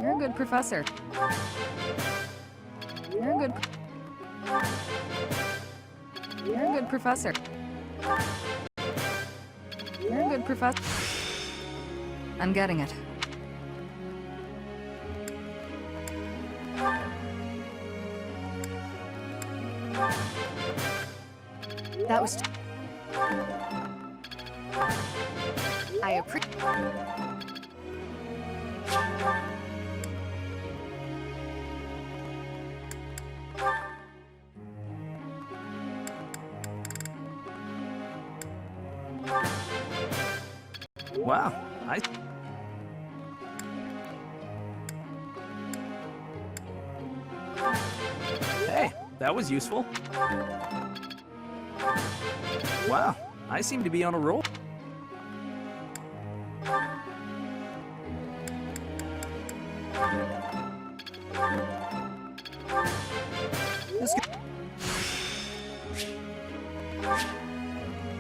You're a good professor. You're a good... You're a good professor. You're a good professor. I'm getting it. That was... I appreciate... Wow, Hey, that was useful. Wow, I seem to be on a roll.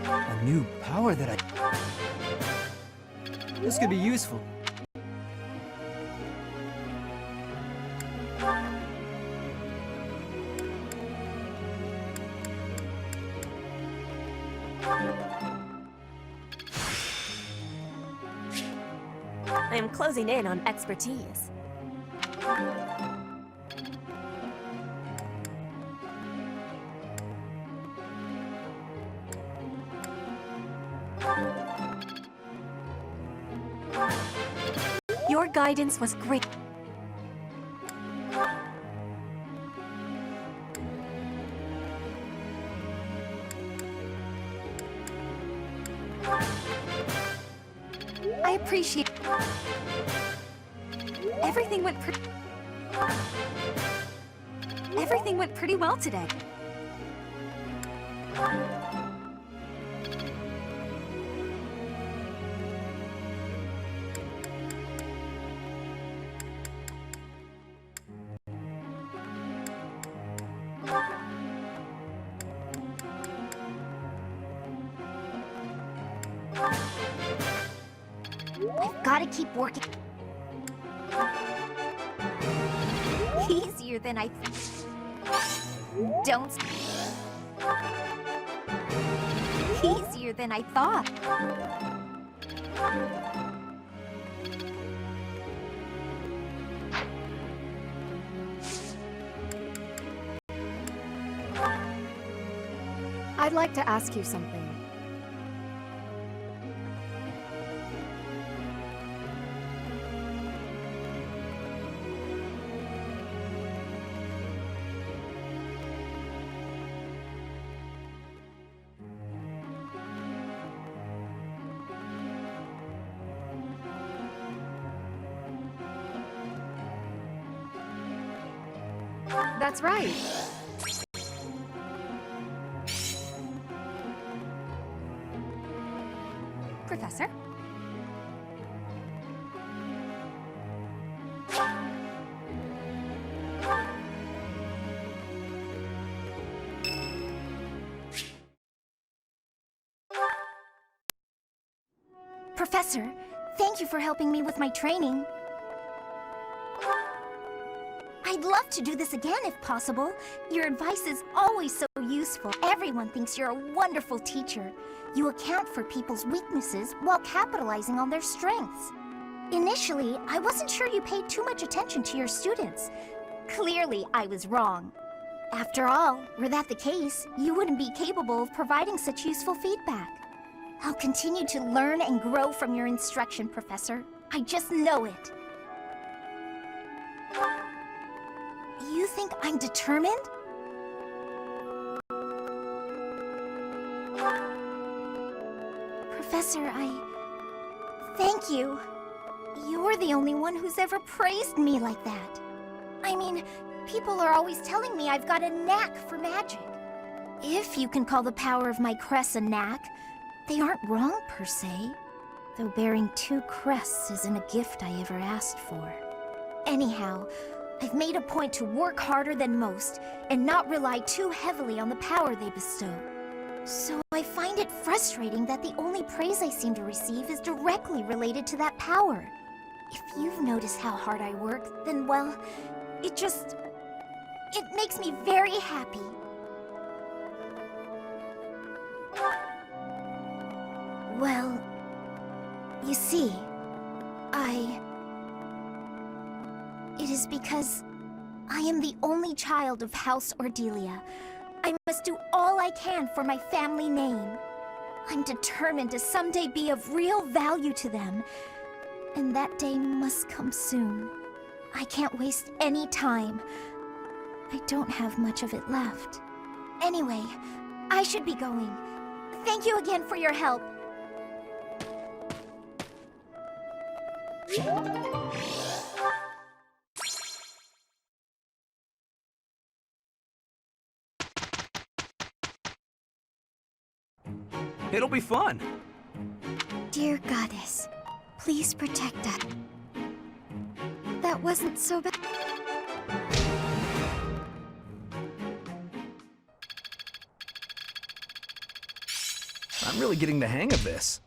A new power that I... This could be useful. I am closing in on expertise. Your guidance was great. I appreciate... Everything went pretty well today. I've got to keep working. Easier than I... Don't... Easier than I thought. I'd like to ask you something. That's right. Professor? Professor, thank you for helping me with my training. I'd love to do this again if possible. Your advice is always so useful. Everyone thinks you're a wonderful teacher. You account for people's weaknesses while capitalizing on their strengths. Initially, I wasn't sure you paid too much attention to your students. Clearly, I was wrong. After all, were that the case, you wouldn't be capable of providing such useful feedback. I'll continue to learn and grow from your instruction, Professor. I just know it. You think I'm determined? Professor, thank you. You're the only one who's ever praised me like that. I mean, people are always telling me I've got a knack for magic. If you can call the power of my crests a knack, they aren't wrong per se. Though bearing 2 crests isn't a gift I ever asked for. Anyhow, I've made a point to work harder than most and not rely too heavily on the power they bestow. So I find it frustrating that the only praise I seem to receive is directly related to that power. If you've noticed how hard I work, then well, it makes me very happy. Well, you see, it is because I am the only child of House Ordelia. I must do all I can for my family name. I'm determined to someday be of real value to them, and that day must come soon. I can't waste any time. I don't have much of it left. Anyway, I should be going. Thank you again for your help. It'll be fun. Dear Goddess, please protect us. That wasn't so bad. I'm really getting the hang of this.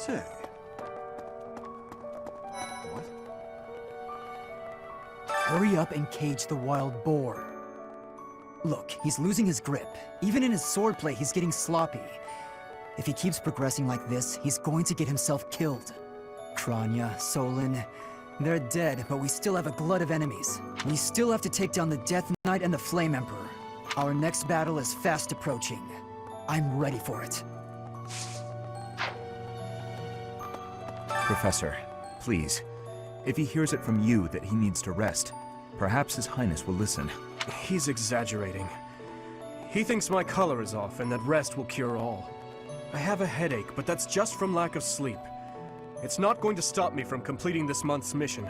Say. What? Hurry up and cage the wild boar. Look, he's losing his grip. Even in his swordplay, he's getting sloppy. If he keeps progressing like this, he's going to get himself killed. Kranya, Solon, they're dead, but we still have a glut of enemies. We still have to take down the Death Knight and the Flame Emperor. Our next battle is fast approaching. I'm ready for it. Professor, please. If he hears it from you that he needs to rest, perhaps His Highness will listen. He's exaggerating. He thinks my color is off and that rest will cure all. I have a headache, but that's just from lack of sleep. It's not going to stop me from completing this month's mission.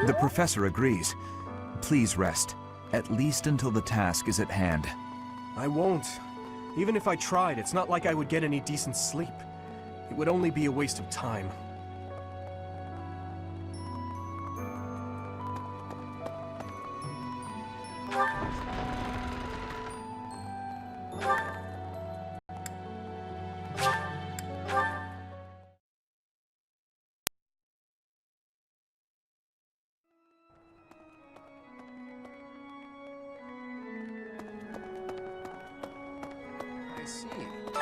The Professor agrees. Please rest, at least until the task is at hand. I won't. Even if I tried, it's not like I would get any decent sleep. It would only be a waste of time.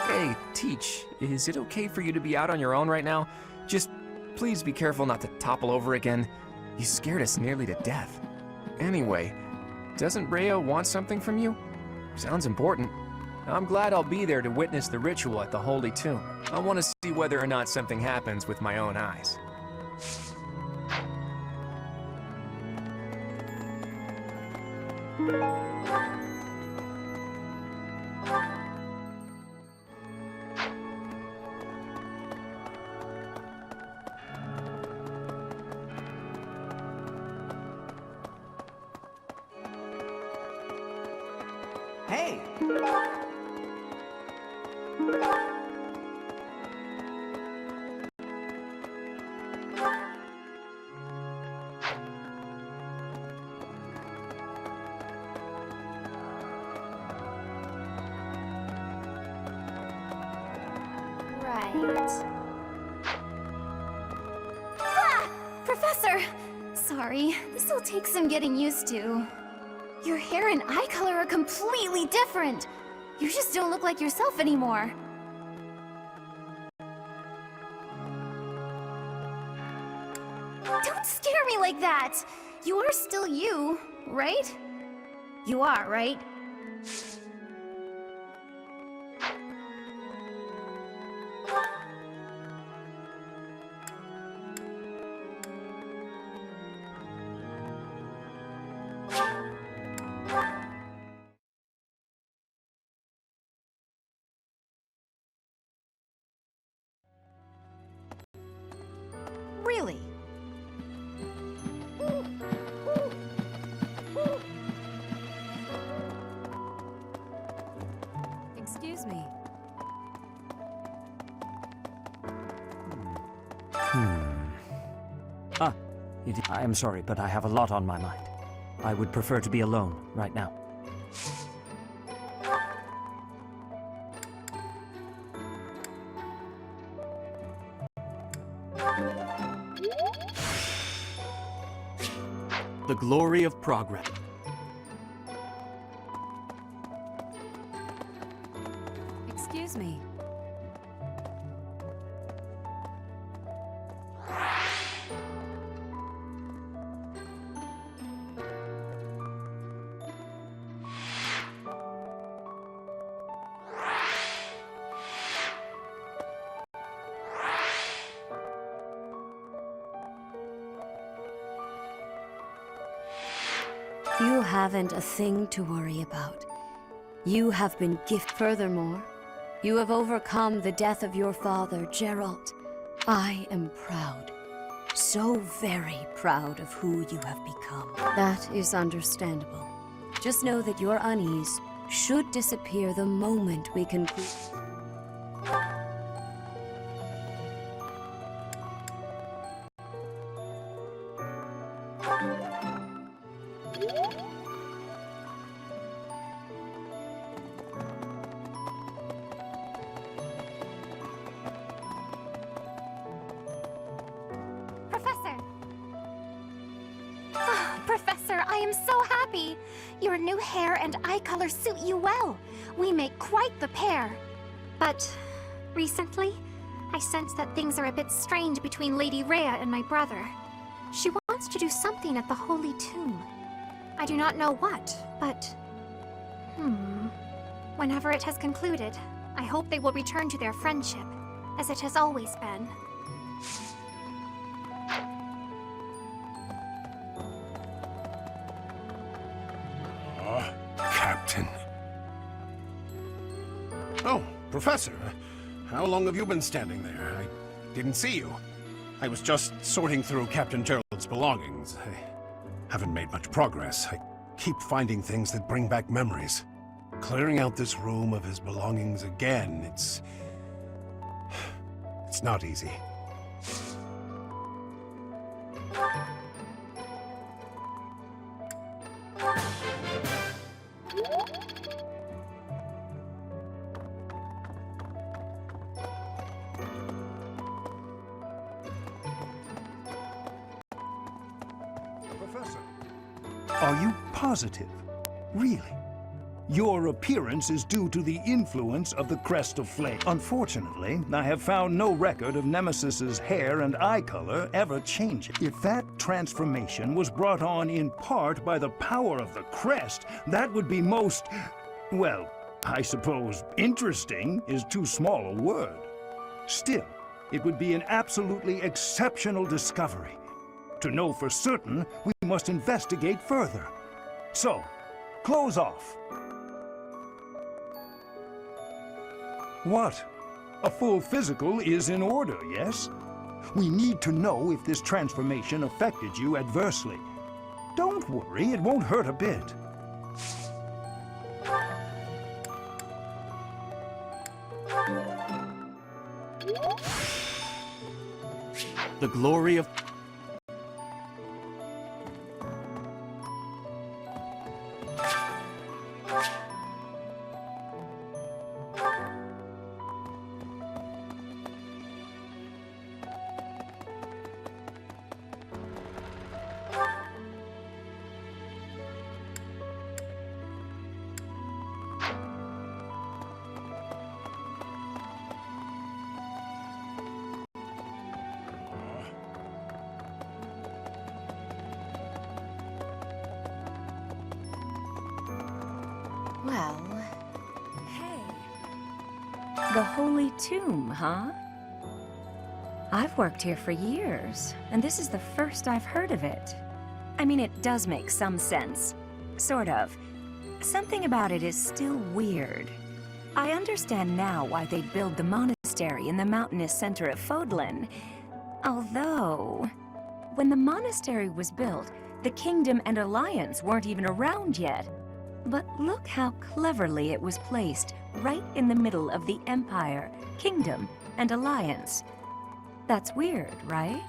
Hey, Teach, is it okay for you to be out on your own right now? Just please be careful not to topple over again. You scared us nearly to death. Anyway, doesn't Rhea want something from you? Sounds important. I'm glad I'll be there to witness the ritual at the Holy Tomb. I want to see whether or not something happens with my own eyes. Hey! Right. Ah! Professor! Sorry, this'll take some getting used to. Your hair and eye color are completely different. You just don't look like yourself anymore. Don't scare me like that! You are still you, right? You are, right? Really? Excuse me. I am sorry, but I have a lot on my mind. I would prefer to be alone right now. The glory of progress. Excuse me. You haven't a thing to worry about. You have been gifted. Furthermore, you have overcome the death of your father, Jeralt. I am proud. So very proud of who you have become. That is understandable. Just know that your unease should disappear the moment we conclude. Professor! Ah, Professor, I am so happy! Your new hair and eye color suit you well. We make quite the pair. But recently, I sense that things are a bit strained between Lady Rhea and my brother. She wants to do something at the Holy Tomb. I do not know what, but... Whenever it has concluded, I hope they will return to their friendship, as it has always been. Captain. Oh, Professor. How long have you been standing there? I didn't see you. I was just sorting through Captain Jeralt's belongings. I haven't made much progress. I keep finding things that bring back memories. Clearing out this room of his belongings again, it's not easy. Professor, are you positive? Really? Your appearance is due to the influence of the Crest of Flame. Unfortunately, I have found no record of Nemesis's hair and eye color ever changing. If that transformation was brought on in part by the power of the Crest, that would be most, well, I suppose interesting is too small a word. Still, it would be an absolutely exceptional discovery. To know for certain, we must investigate further. So, close off. What? A full physical is in order, yes? We need to know if this transformation affected you adversely. Don't worry, it won't hurt a bit. The glory of... Well, hey. The Holy Tomb, huh? I've worked here for years, and this is the first I've heard of it. I mean, it does make some sense. Sort of. Something about it is still weird. I understand now why they'd build the monastery in the mountainous center of Fódlan. Although, when the monastery was built, the Kingdom and Alliance weren't even around yet. But look how cleverly it was placed, right in the middle of the Empire, Kingdom, and Alliance. That's weird, right?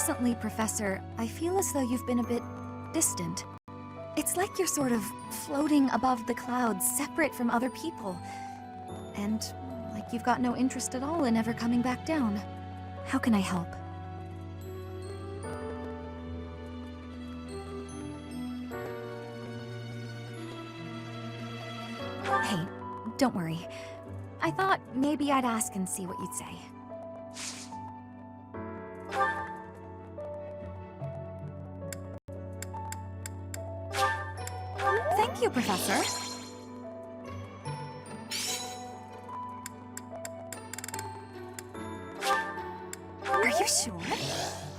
Recently, Professor, I feel as though you've been a bit distant. It's like you're sort of floating above the clouds, separate from other people. And like you've got no interest at all in ever coming back down. How can I help? Hey, don't worry. I thought maybe I'd ask and see what you'd say. Thank you, Professor. Are you sure?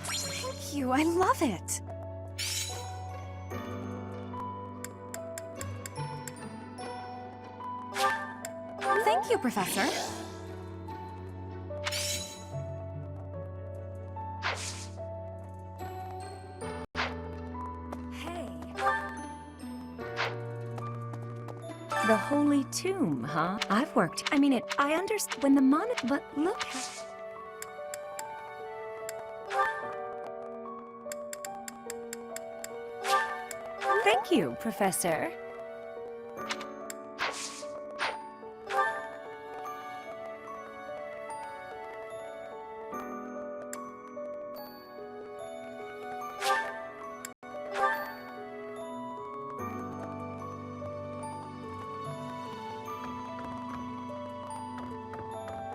Thank you, I love it. Thank you, Professor. The Holy Tomb, huh? I've worked. I understand when the but look. Thank you, Professor.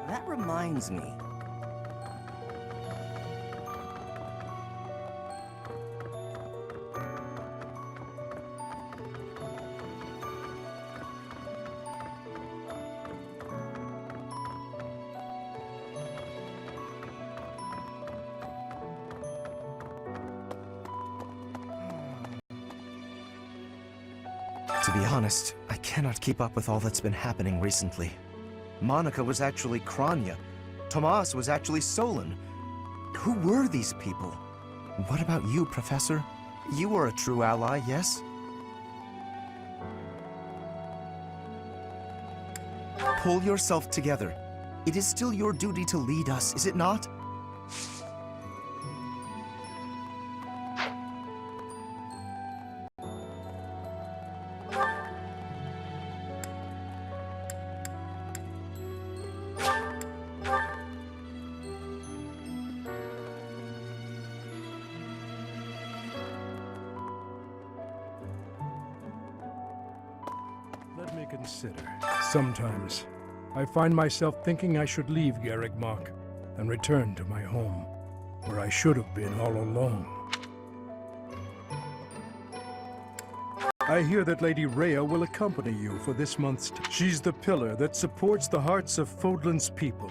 That reminds me. To be honest, I cannot keep up with all that's been happening recently. Monica was actually Kranya. Tomas was actually Solon. Who were these people? What about you, Professor? You were a true ally, yes? Pull yourself together. It is still your duty to lead us, is it not? Let me consider. Sometimes, I find myself thinking I should leave Garegg Mach and return to my home, where I should have been all along. I hear that Lady Rhea will accompany you for this month's... She's the pillar that supports the hearts of Fódlan's people.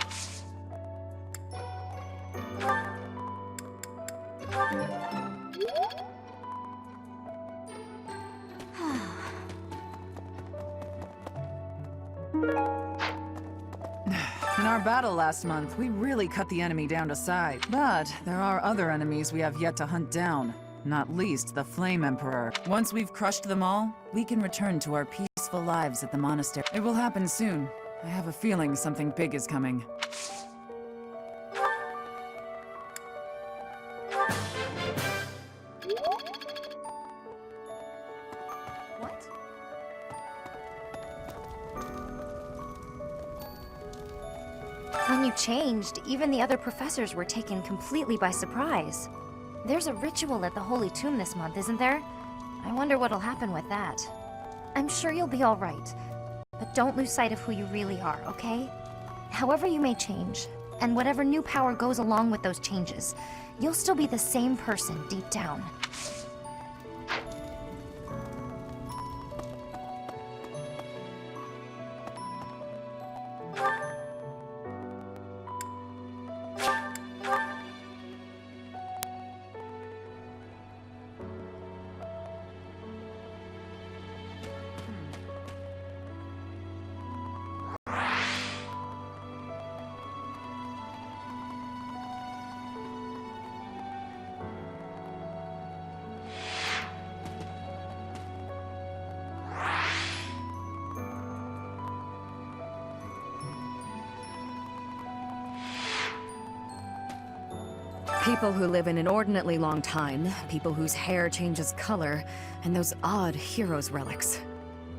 In our battle last month, we really cut the enemy down to size. But there are other enemies we have yet to hunt down, not least the Flame Emperor. Once we've crushed them all, we can return to our peaceful lives at the monastery. It will happen soon. I have a feeling something big is coming. When you changed, even the other professors were taken completely by surprise. There's a ritual at the Holy Tomb this month, isn't there? I wonder what'll happen with that. I'm sure you'll be all right, but don't lose sight of who you really are, okay? However you may change, and whatever new power goes along with those changes, you'll still be the same person deep down. People who live an inordinately long time, people whose hair changes color, and those odd heroes' relics.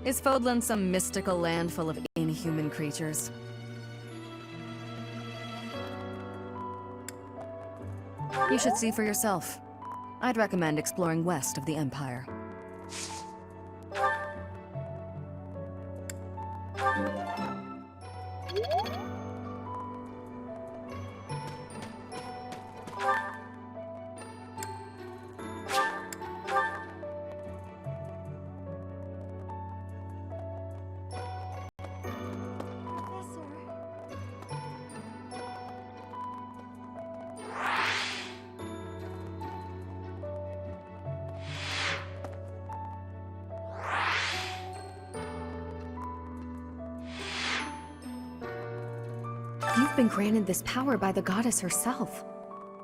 Is Fódlan some mystical land full of inhuman creatures? You should see for yourself. I'd recommend exploring west of the Empire. You've been granted this power by the goddess herself.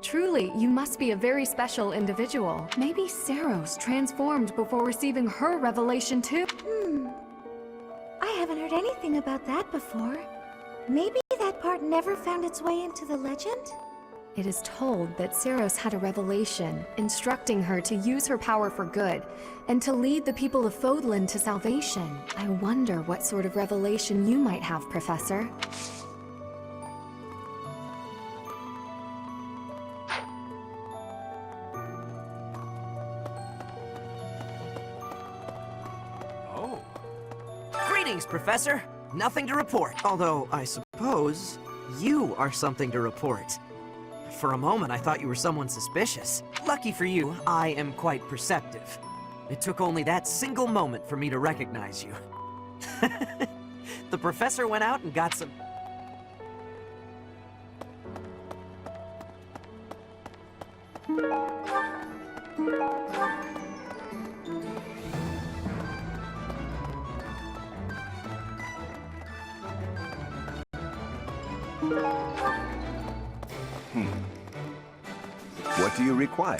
Truly, you must be a very special individual. Maybe Seiros transformed before receiving her revelation too? I haven't heard anything about that before. Maybe that part never found its way into the legend? It is told that Seiros had a revelation, instructing her to use her power for good, and to lead the people of Fódlan to salvation. I wonder what sort of revelation you might have, Professor. Greetings, Professor. Nothing to report. Although, I suppose, you are something to report. For a moment, I thought you were someone suspicious. Lucky for you, I am quite perceptive. It took only that single moment for me to recognize you. The Professor went out and got some... What do you require?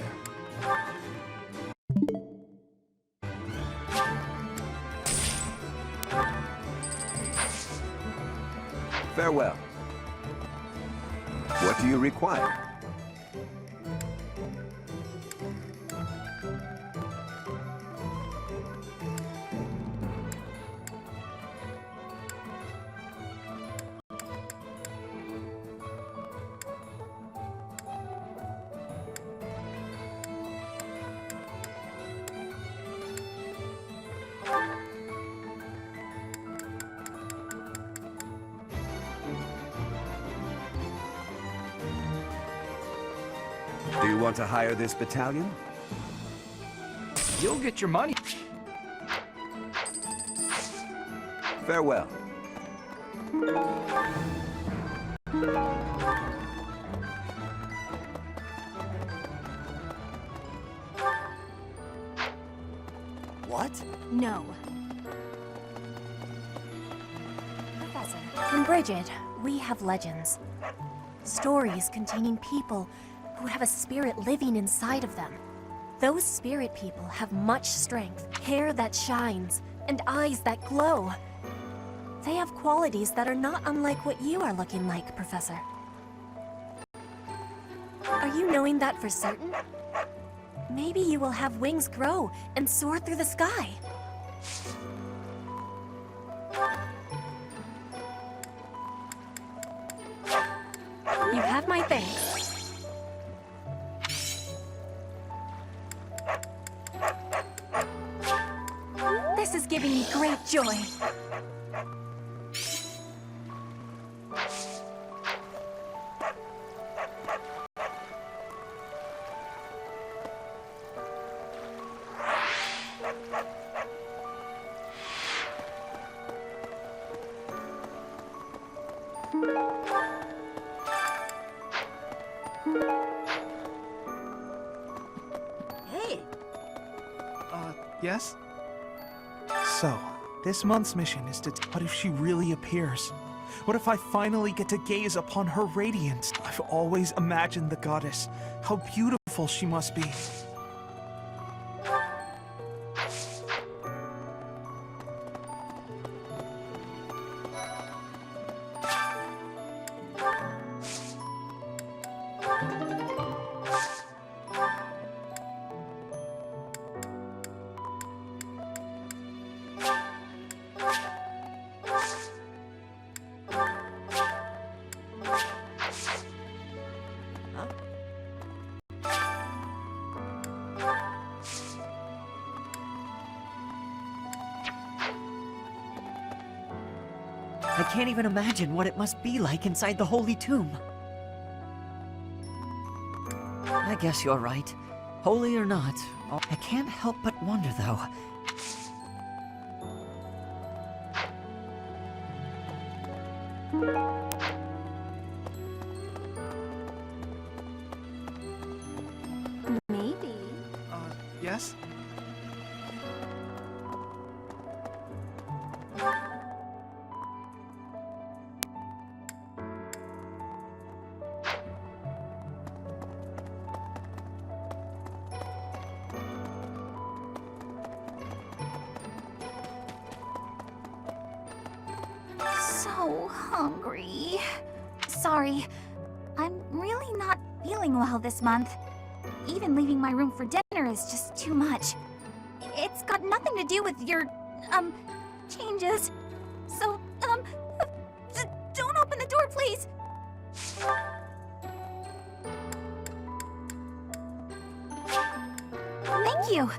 Farewell. What do you require? Do you want to hire this battalion? You'll get your money. Farewell. What? No. Professor, in Brigid, we have legends. Stories containing people who have a spirit living inside of them. Those spirit people have much strength, hair that shines, and eyes that glow. They have qualities that are not unlike what you are looking like, Professor. Are you knowing that for certain? Maybe you will have wings grow and soar through the sky. You have my thanks. This is giving me great joy. Hey! Yes? So, this month's mission is to... What if she really appears? What if I finally get to gaze upon her radiance? I've always imagined the goddess. How beautiful she must be. I can't even imagine what it must be like inside the Holy Tomb. I guess you're right. Holy or not, I can't help but wonder, though. Maybe. Yes? So hungry. Sorry, I'm really not feeling well this month. Even leaving my room for dinner is just too much. It's got nothing to do with your, changes. So, don't open the door, please! Thank you!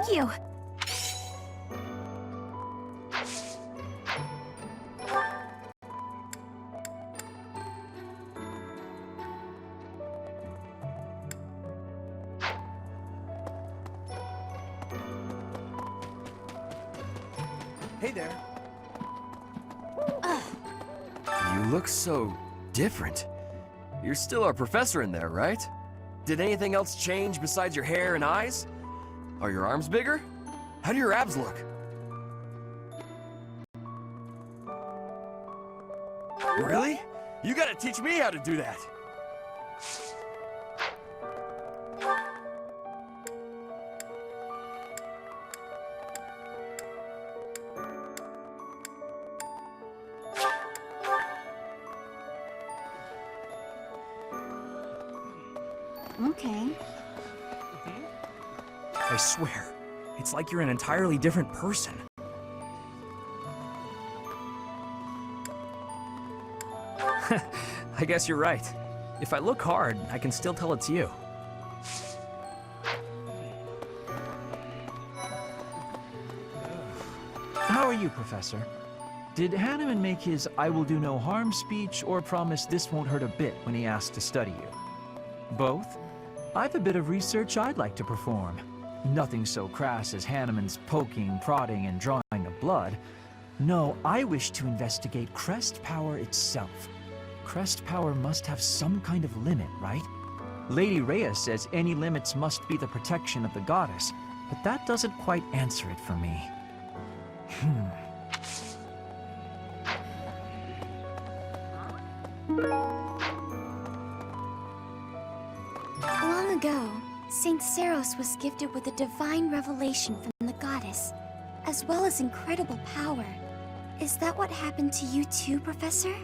Thank you. Hey there. You look so different. You're still our professor in there, right? Did anything else change besides your hair and eyes? Are your arms bigger? How do your abs look? Really? You gotta teach me how to do that. Okay. I swear, it's like you're an entirely different person. I guess you're right. If I look hard, I can still tell it's you. How are you, Professor? Did Hanneman make his "I will do no harm" speech or promise this won't hurt a bit when he asked to study you? Both? I've a bit of research I'd like to perform. Nothing so crass as Hanneman's poking, prodding, and drawing of blood. No, I wish to investigate crest power itself. Crest power must have some kind of limit, right? Lady Rhea says any limits must be the protection of the goddess, but that doesn't quite answer it for me. Long ago, Saint Seiros was gifted with a divine revelation from the goddess, as well as incredible power. Is that what happened to you too, Professor?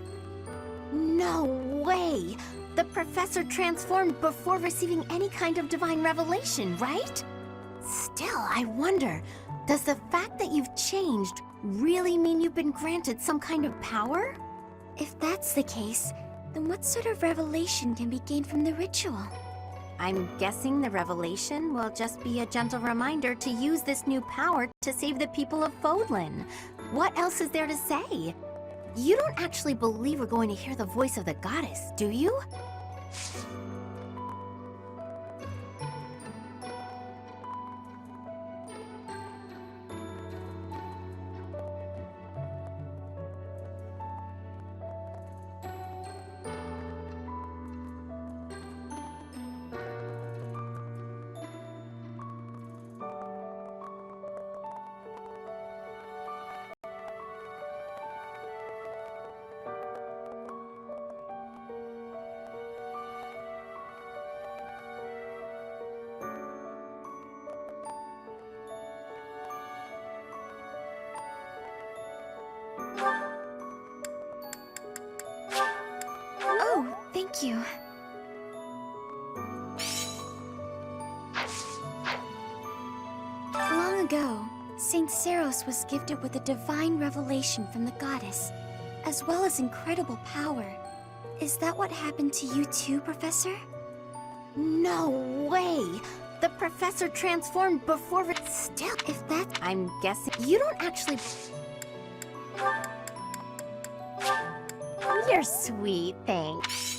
No way! The Professor transformed before receiving any kind of divine revelation, right? Still, I wonder, does the fact that you've changed really mean you've been granted some kind of power? If that's the case, then what sort of revelation can be gained from the ritual? I'm guessing the revelation will just be a gentle reminder to use this new power to save the people of Fódlan. What else is there to say? You don't actually believe we're going to hear the voice of the goddess, do you? Oh, thank you. Long ago, Saint Seiros was gifted with a divine revelation from the goddess, as well as incredible power. Is that what happened to you too, Professor? No way! The Professor transformed before it. Still, if that, I'm guessing you don't actually. You're sweet, thanks.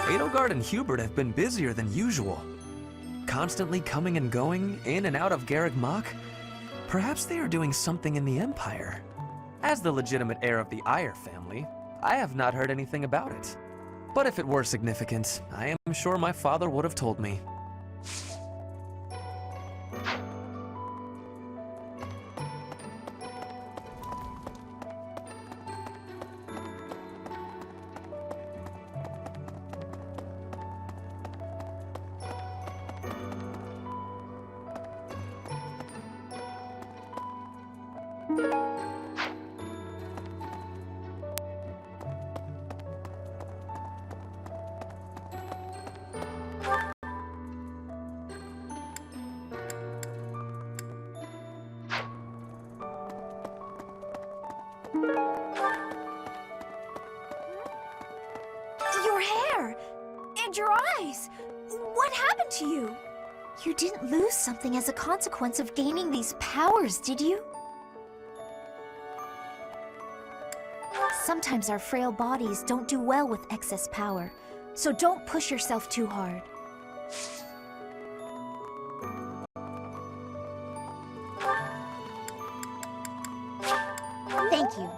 Edelgard and Hubert have been busier than usual. Constantly coming and going, in and out of Garegg Mach. Perhaps they are doing something in the Empire. As the legitimate heir of the Eyre family, I have not heard anything about it. But if it were significant, I am sure my father would have told me. Your hair! And your eyes! What happened to you? You didn't lose something as a consequence of gaining these powers, did you? Sometimes our frail bodies don't do well with excess power, so don't push yourself too hard. Thank you.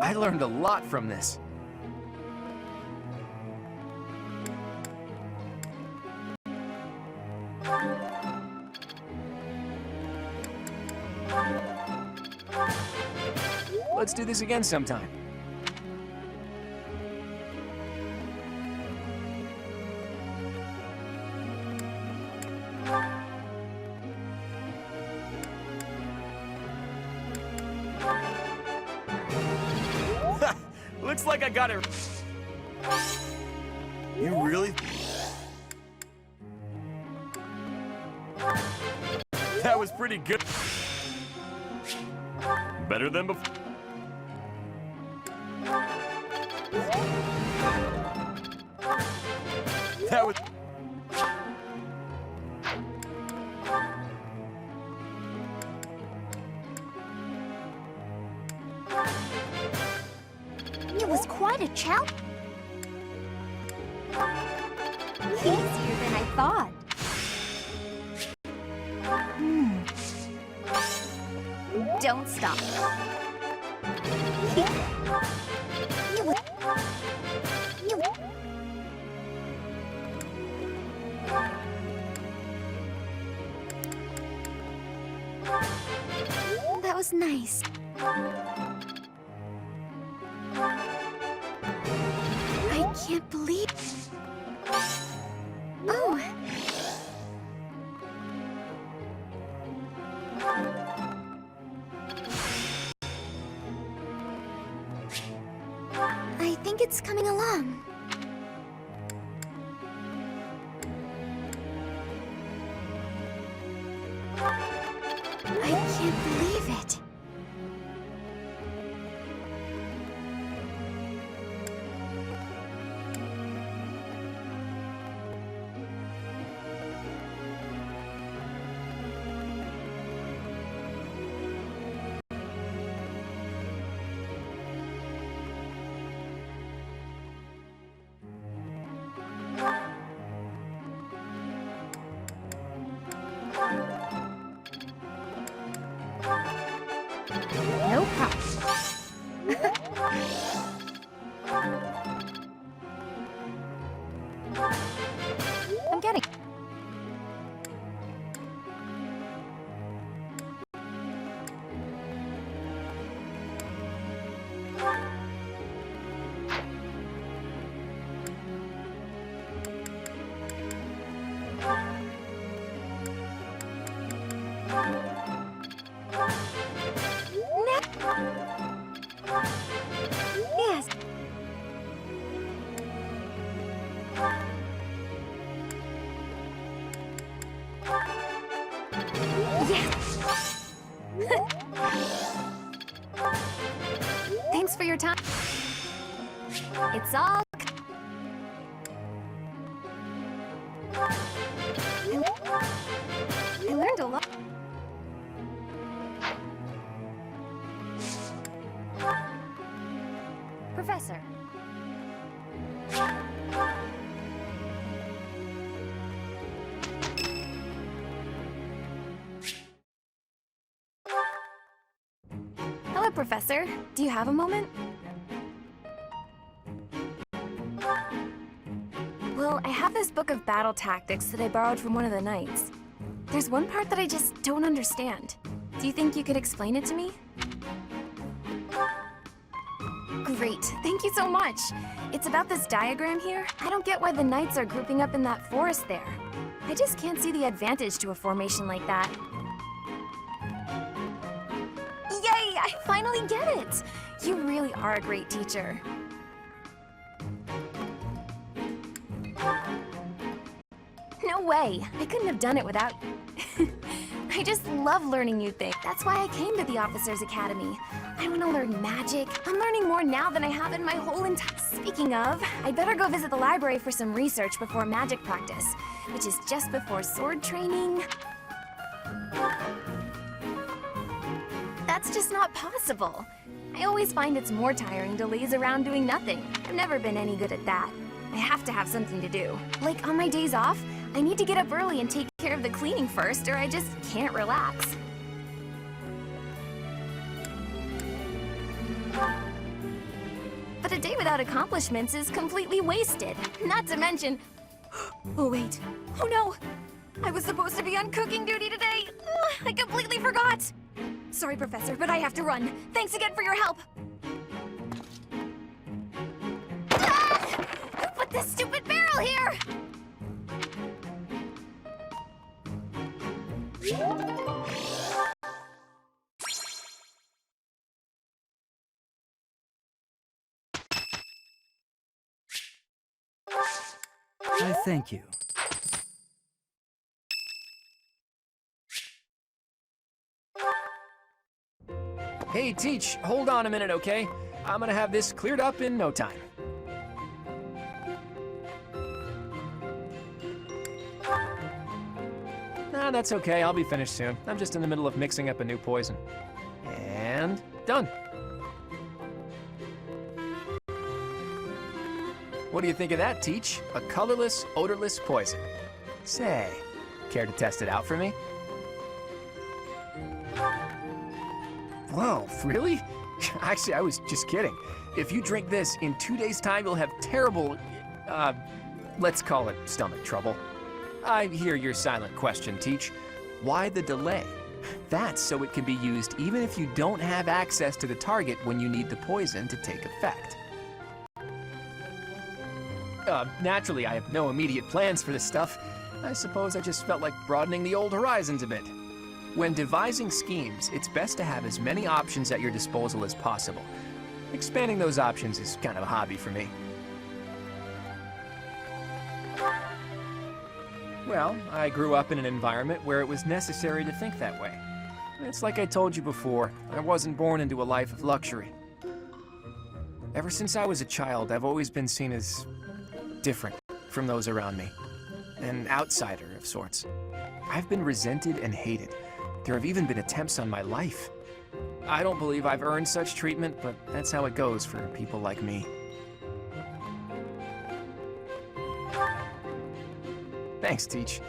I learned a lot from this. Let's do this again sometime. Looks like I got it. You really? That was pretty good. Better than before. That was... It was quite a challenge. Easier than I thought. Don't stop. That was nice. I can't believe... Oh! I think it's coming along. I can't believe it. No problem. I'm getting... Yes. Yes. Thanks for your time. It's all... I learned a lot. Professor. Hello, Professor. Do you have a moment? Well, I have this book of battle tactics that I borrowed from one of the knights. There's one part that I just don't understand. Do you think you could explain it to me? Great, thank you so much. It's about this diagram here. I don't get why the knights are grouping up in that forest there. I just can't see the advantage to a formation like that. Yay, I finally get it! You really are a great teacher. No way, I couldn't have done it without... I just love learning new things. That's why I came to the Officers Academy. I want to learn magic. I'm learning more now than I have in my whole entire... Speaking of, I'd better go visit the library for some research before magic practice, which is just before sword training. That's just not possible. I always find it's more tiring to laze around doing nothing. I've never been any good at that. I have to have something to do. Like on my days off, I need to get up early and take care of the cleaning first, or I just can't relax. But a day without accomplishments is completely wasted. Not to mention... Oh wait, oh no! I was supposed to be on cooking duty today! Ugh, I completely forgot! Sorry, Professor, but I have to run. Thanks again for your help! Ah! Who put this stupid barrel here? I thank you. Hey, Teach, hold on a minute, okay? I'm gonna have this cleared up in no time. Nah, that's okay. I'll be finished soon. I'm just in the middle of mixing up a new poison. And done. What do you think of that, Teach? A colorless, odorless poison. Say, care to test it out for me? Whoa, really? Actually, I was just kidding. If you drink this, in 2 days' time, you'll have terrible, let's call it stomach trouble. I hear your silent question, Teach. Why the delay? That's so it can be used even if you don't have access to the target when you need the poison to take effect. Naturally, I have no immediate plans for this stuff. I suppose I just felt like broadening the old horizons a bit. When devising schemes, it's best to have as many options at your disposal as possible. Expanding those options is kind of a hobby for me. Well, I grew up in an environment where it was necessary to think that way. It's like I told you before, I wasn't born into a life of luxury. Ever since I was a child, I've always been seen as different from those around me. An outsider of sorts. I've been resented and hated. There have even been attempts on my life. I don't believe I've earned such treatment, but that's how it goes for people like me. Thanks, Teach.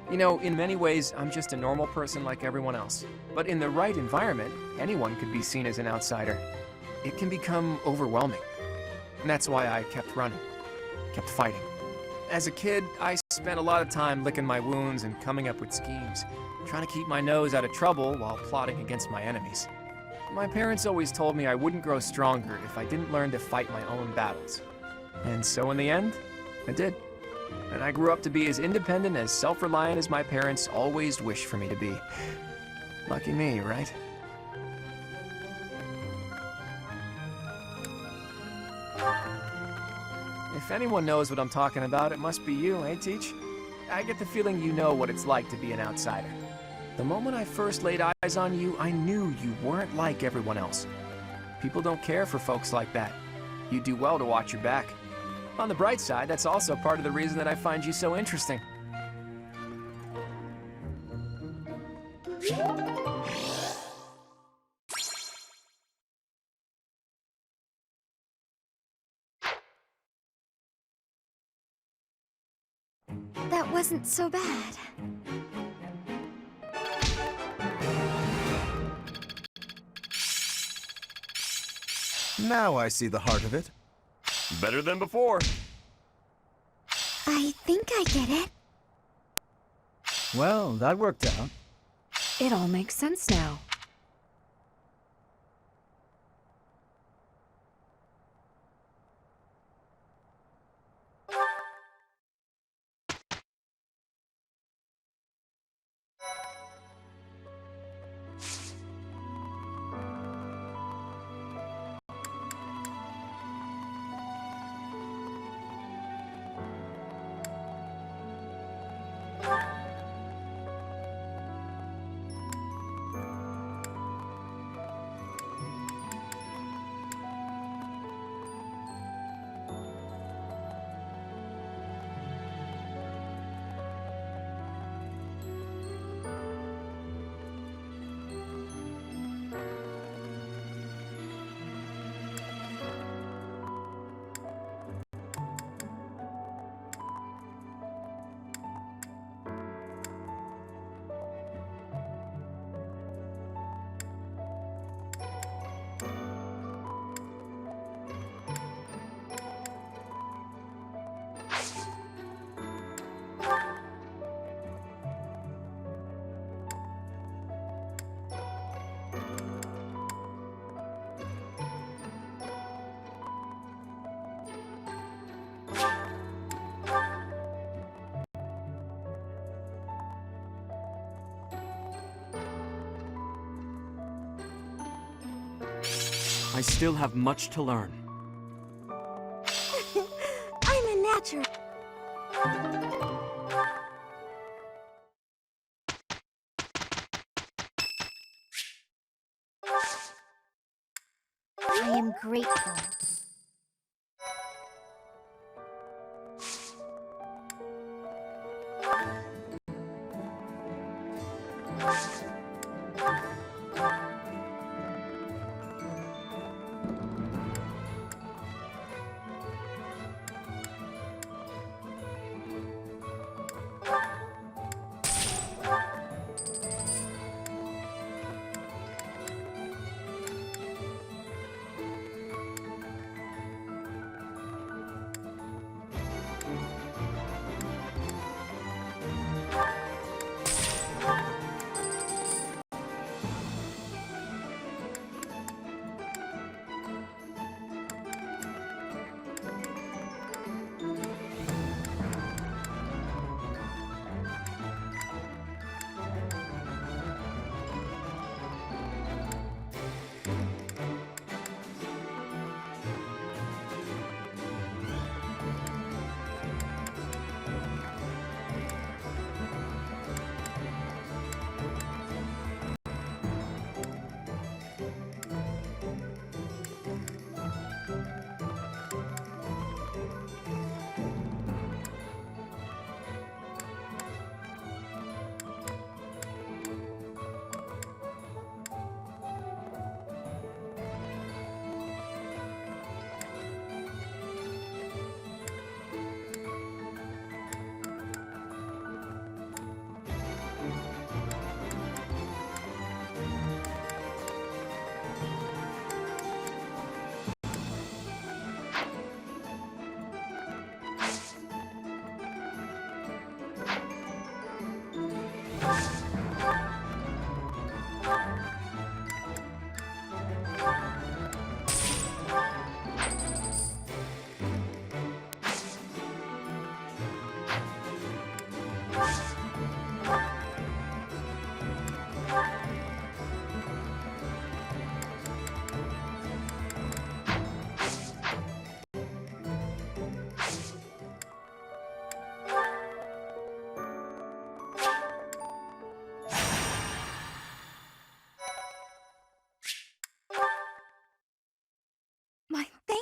You know, in many ways, I'm just a normal person like everyone else. But in the right environment, anyone could be seen as an outsider. It can become overwhelming. And that's why I kept running, kept fighting. As a kid, I spent a lot of time licking my wounds and coming up with schemes, trying to keep my nose out of trouble while plotting against my enemies. My parents always told me I wouldn't grow stronger if I didn't learn to fight my own battles. And so in the end, I did. And I grew up to be as independent, as self-reliant as my parents always wished for me to be. Lucky me, right? If anyone knows what I'm talking about, it must be you, eh, Teach? I get the feeling you know what it's like to be an outsider. The moment I first laid eyes on you, I knew you weren't like everyone else. People don't care for folks like that. You do well to watch your back. On the bright side, that's also part of the reason that I find you so interesting. That wasn't so bad. Now I see the heart of it. Better than before. I think I get it. Well, that worked out. It all makes sense now. I still have much to learn. I'm a natural. I am grateful.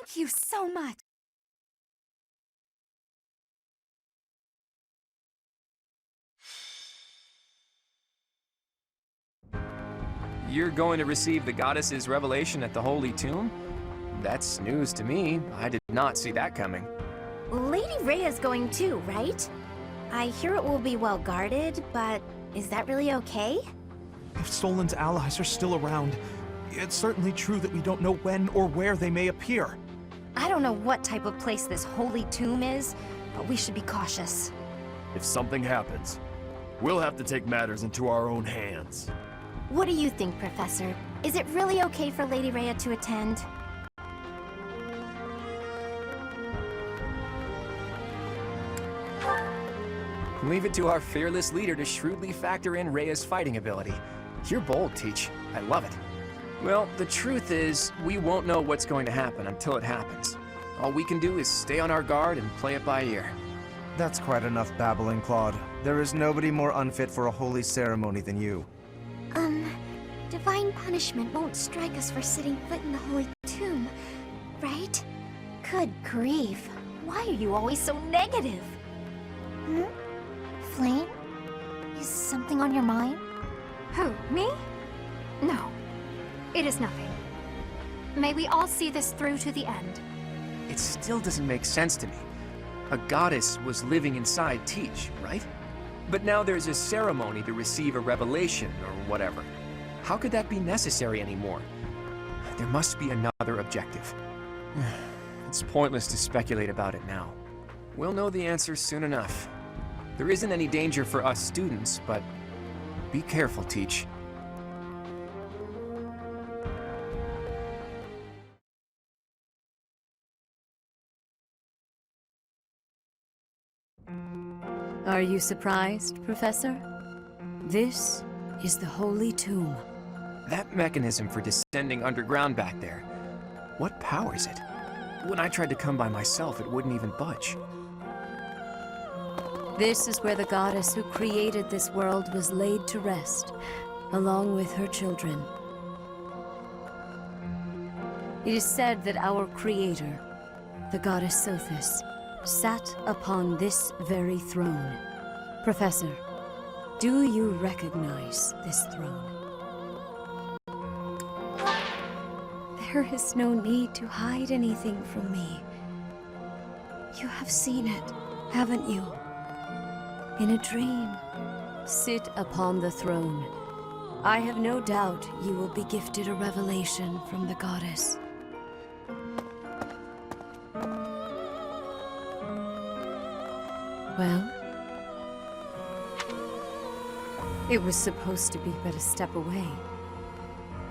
Thank you so much. You're going to receive the goddess's revelation at the Holy Tomb? That's news to me. I did not see that coming. Lady Rhea's going too, right? I hear it will be well guarded, but is that really okay? If Solan's allies are still around, it's certainly true that we don't know when or where they may appear. I don't know what type of place this holy tomb is, but we should be cautious. If something happens, we'll have to take matters into our own hands. What do you think, Professor? Is it really okay for Lady Rhea to attend? Leave it to our fearless leader to shrewdly factor in Rhea's fighting ability. You're bold, Teach. I love it. Well, the truth is, we won't know what's going to happen until it happens. All we can do is stay on our guard and play it by ear. That's quite enough babbling, Claude. There is nobody more unfit for a holy ceremony than you. Divine punishment won't strike us for setting foot in the holy tomb, right? Good grief. Why are you always so negative? Flame? Is something on your mind? Who, me? No. It is nothing. May we all see this through to the end. It still doesn't make sense to me. A goddess was living inside Teach, right? But now there's a ceremony to receive a revelation or whatever. How could that be necessary anymore? There must be another objective. It's pointless to speculate about it now. We'll know the answer soon enough. There isn't any danger for us students, but be careful, Teach. Are you surprised, Professor? This is the Holy Tomb. That mechanism for descending underground back there, what powers it? When I tried to come by myself, it wouldn't even budge. This is where the goddess who created this world was laid to rest, along with her children. It is said that our creator, the goddess Sothis, sat upon this very throne. Professor, do you recognize this throne? There is no need to hide anything from me. You have seen it, haven't you? In a dream. Sit upon the throne. I have no doubt you will be gifted a revelation from the goddess. Well? It was supposed to be but a step away.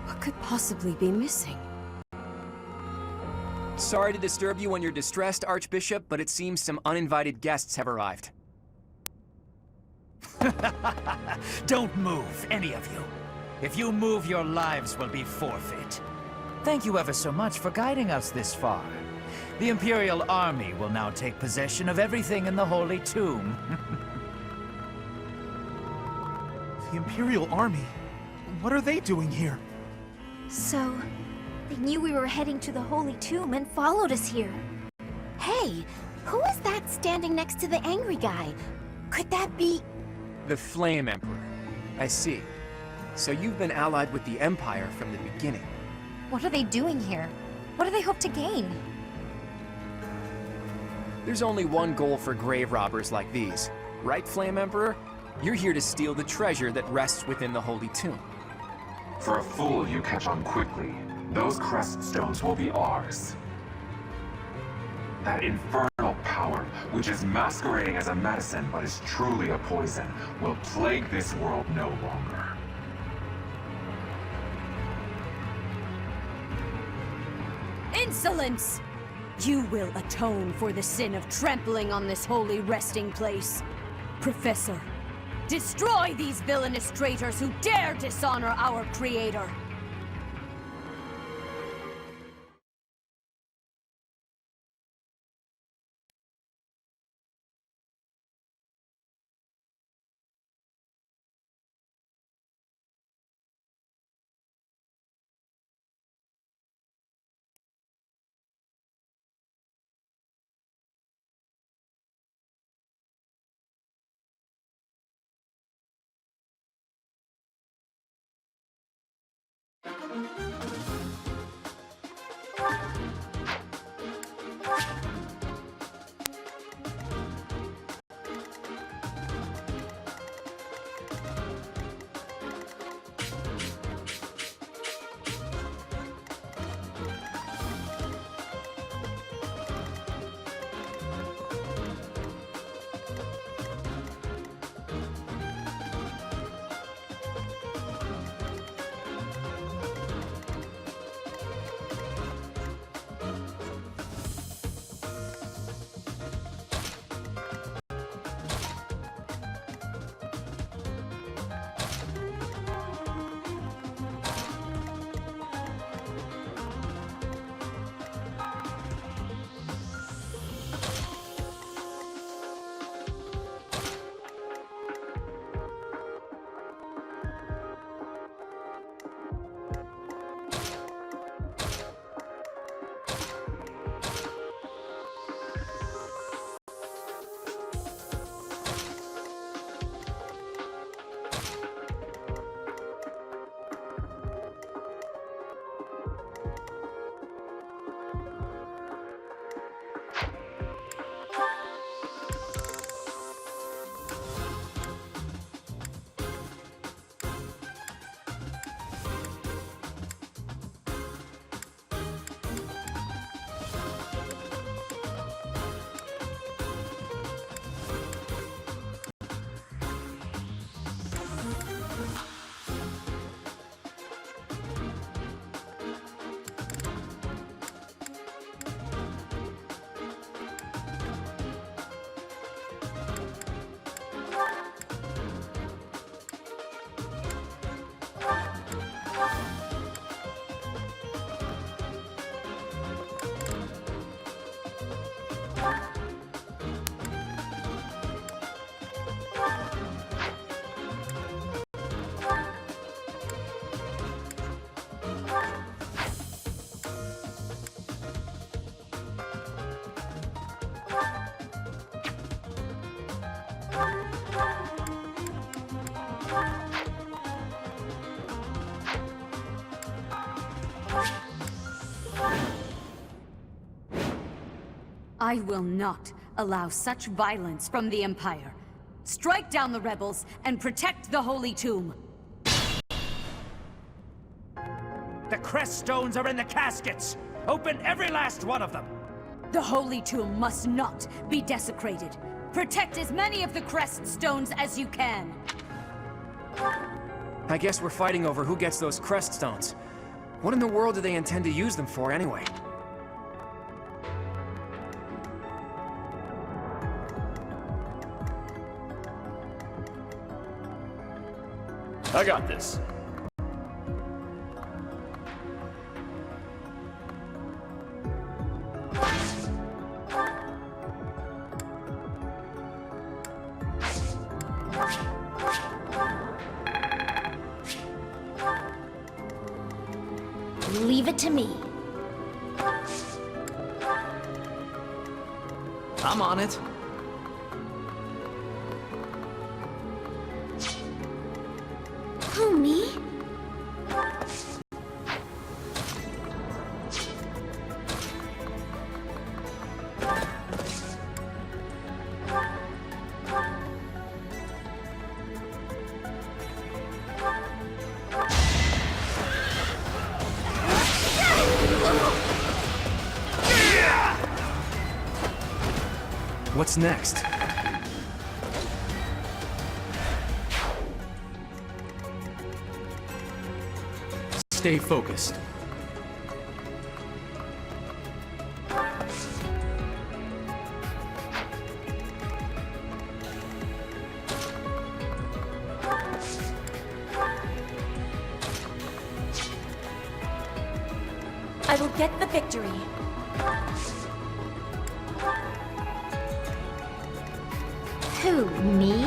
What could possibly be missing? Sorry to disturb you when you're distressed, Archbishop, but it seems some uninvited guests have arrived. Don't move, any of you. If you move, your lives will be forfeit. Thank you ever so much for guiding us this far. The Imperial Army will now take possession of everything in the Holy Tomb. The Imperial Army? What are they doing here? So, they knew we were heading to the Holy Tomb and followed us here. Hey, who is that standing next to the angry guy? Could that be... The Flame Emperor. I see. So you've been allied with the Empire from the beginning. What are they doing here? What do they hope to gain? There's only one goal for grave robbers like these. Right, Flame Emperor? You're here to steal the treasure that rests within the Holy Tomb. For a fool you catch on quickly. Those crest stones will be ours. That infernal power, which is masquerading as a medicine but is truly a poison, will plague this world no longer. Insolence! You will atone for the sin of trampling on this holy resting place. Professor, destroy these villainous traitors who dare dishonor our creator! I will not allow such violence from the Empire. Strike down the rebels and protect the Holy Tomb. The crest stones are in the caskets! Open every last one of them! The Holy Tomb must not be desecrated. Protect as many of the crest stones as you can. I guess we're fighting over who gets those crest stones. What in the world do they intend to use them for anyway? I got this. Leave it to me. I'm on it. Who, me? What's next? Stay focused. I will get the victory. Who, me?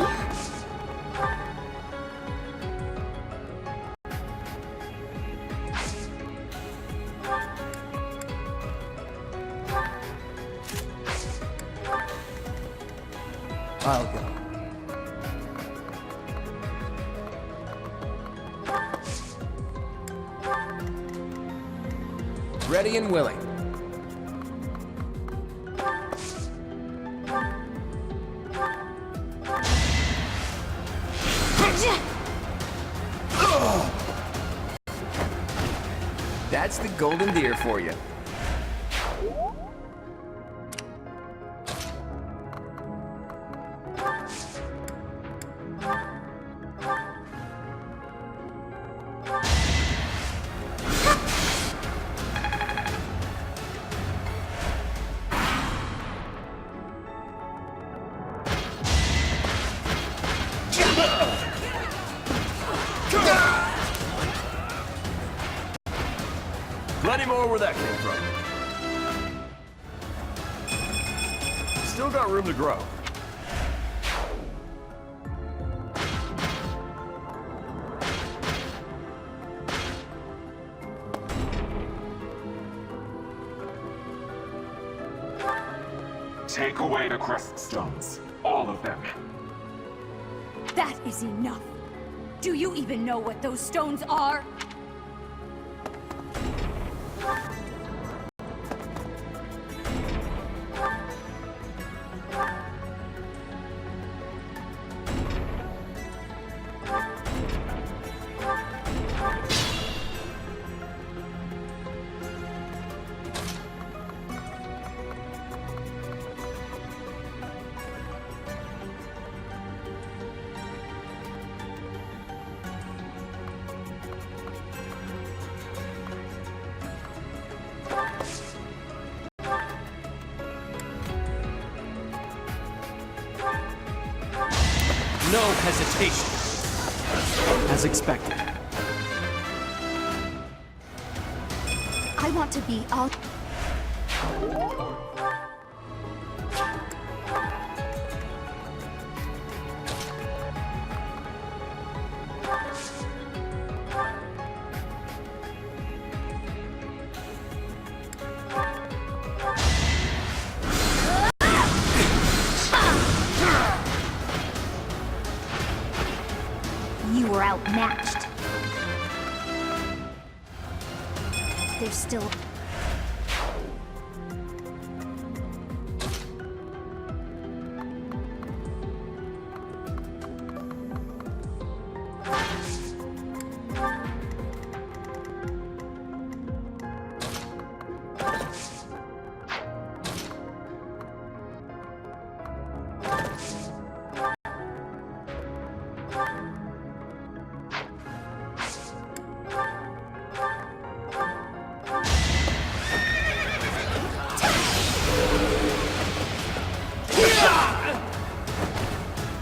I'll go. Ready and willing. That's the golden deer for you. Plenty more where that came from. Still got room to grow. Take away the crest stones. All of them. That is enough. Do you even know what those stones are? No hesitation. As expected. I want to be all... You were outmatched. There's still...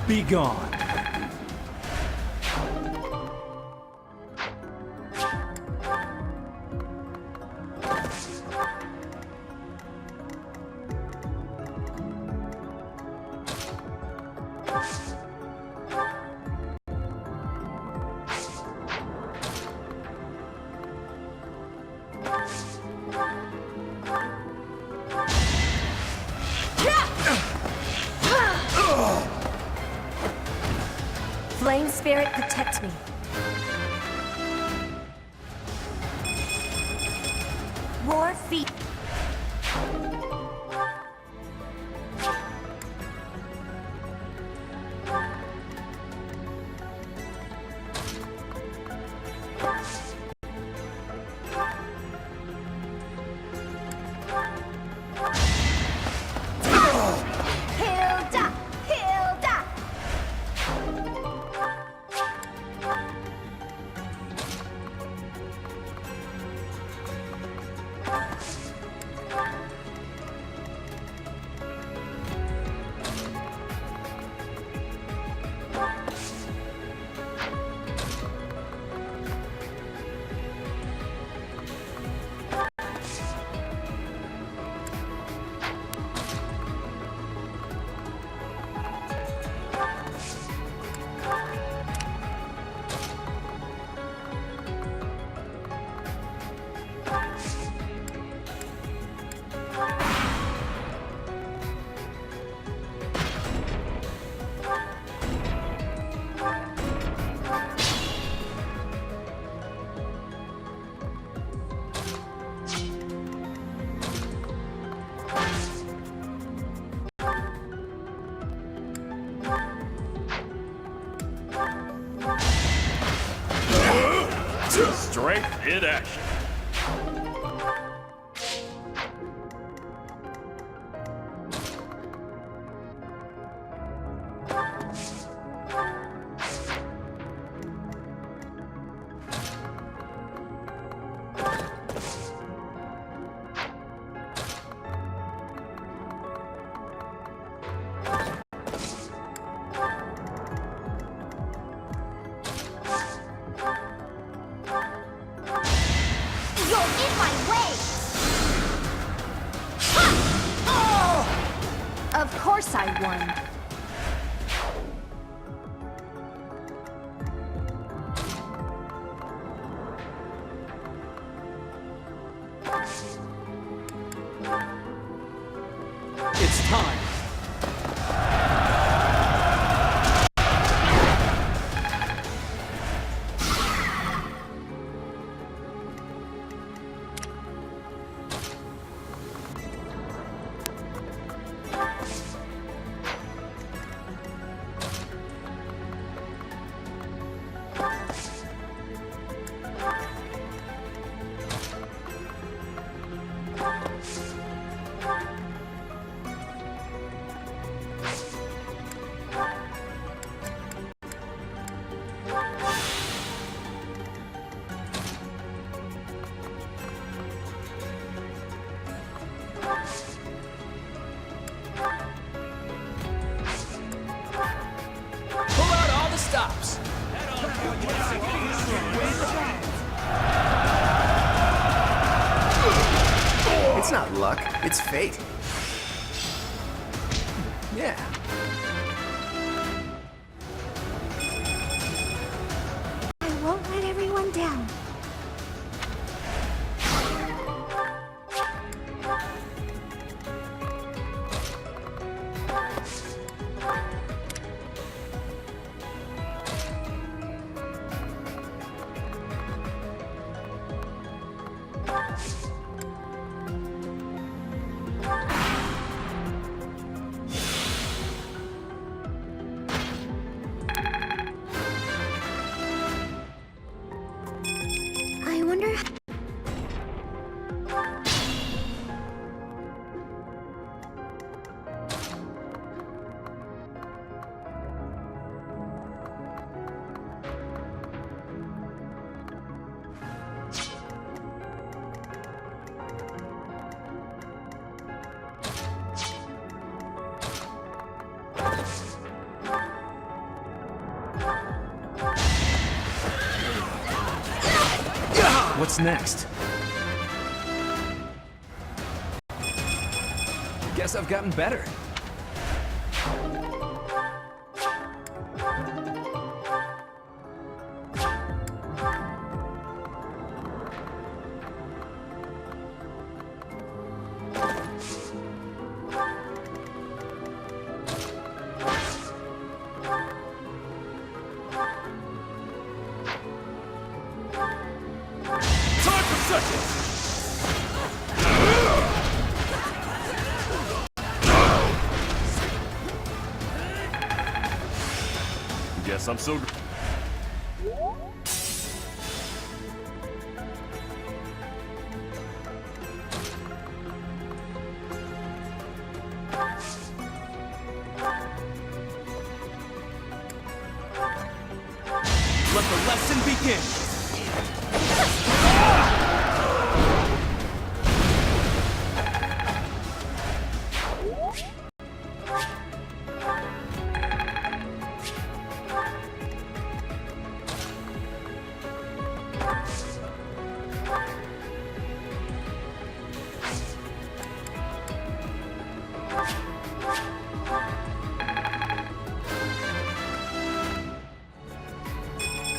Be gone. Flame Spirit, protect me. Roar feet. Hilda! Hilda! Strength in action. Of course I won. It's time. Pull out all the stops. It's not luck, it's fate. Yeah. I won't let everyone down. I wonder... What's next? Guess I've gotten better. Guess I'm so... Let the lesson begin!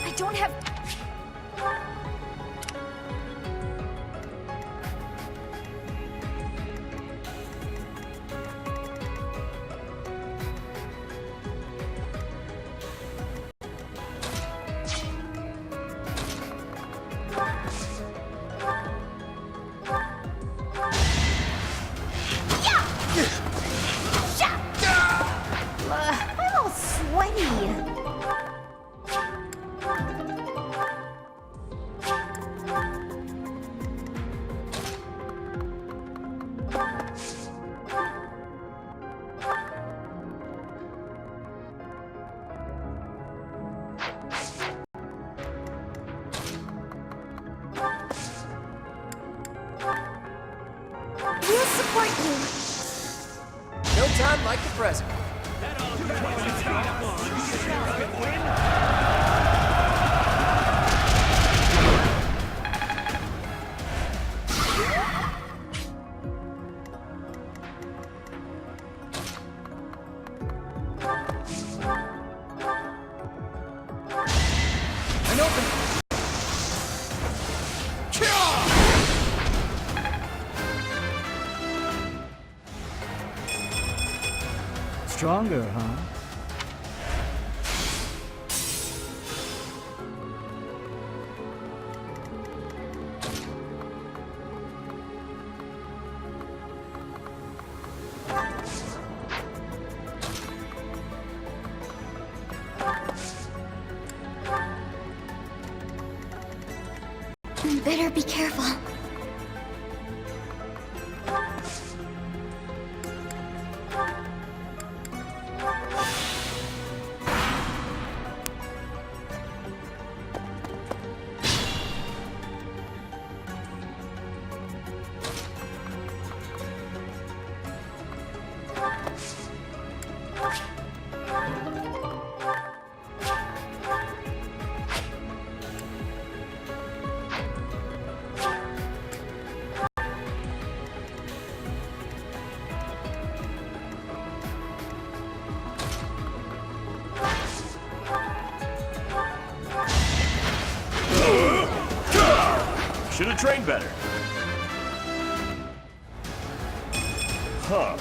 I don't have... I'm all sweaty. We'll support you. No time like the present. An opening. Stronger, huh? Better be careful. Should have trained better. Huh.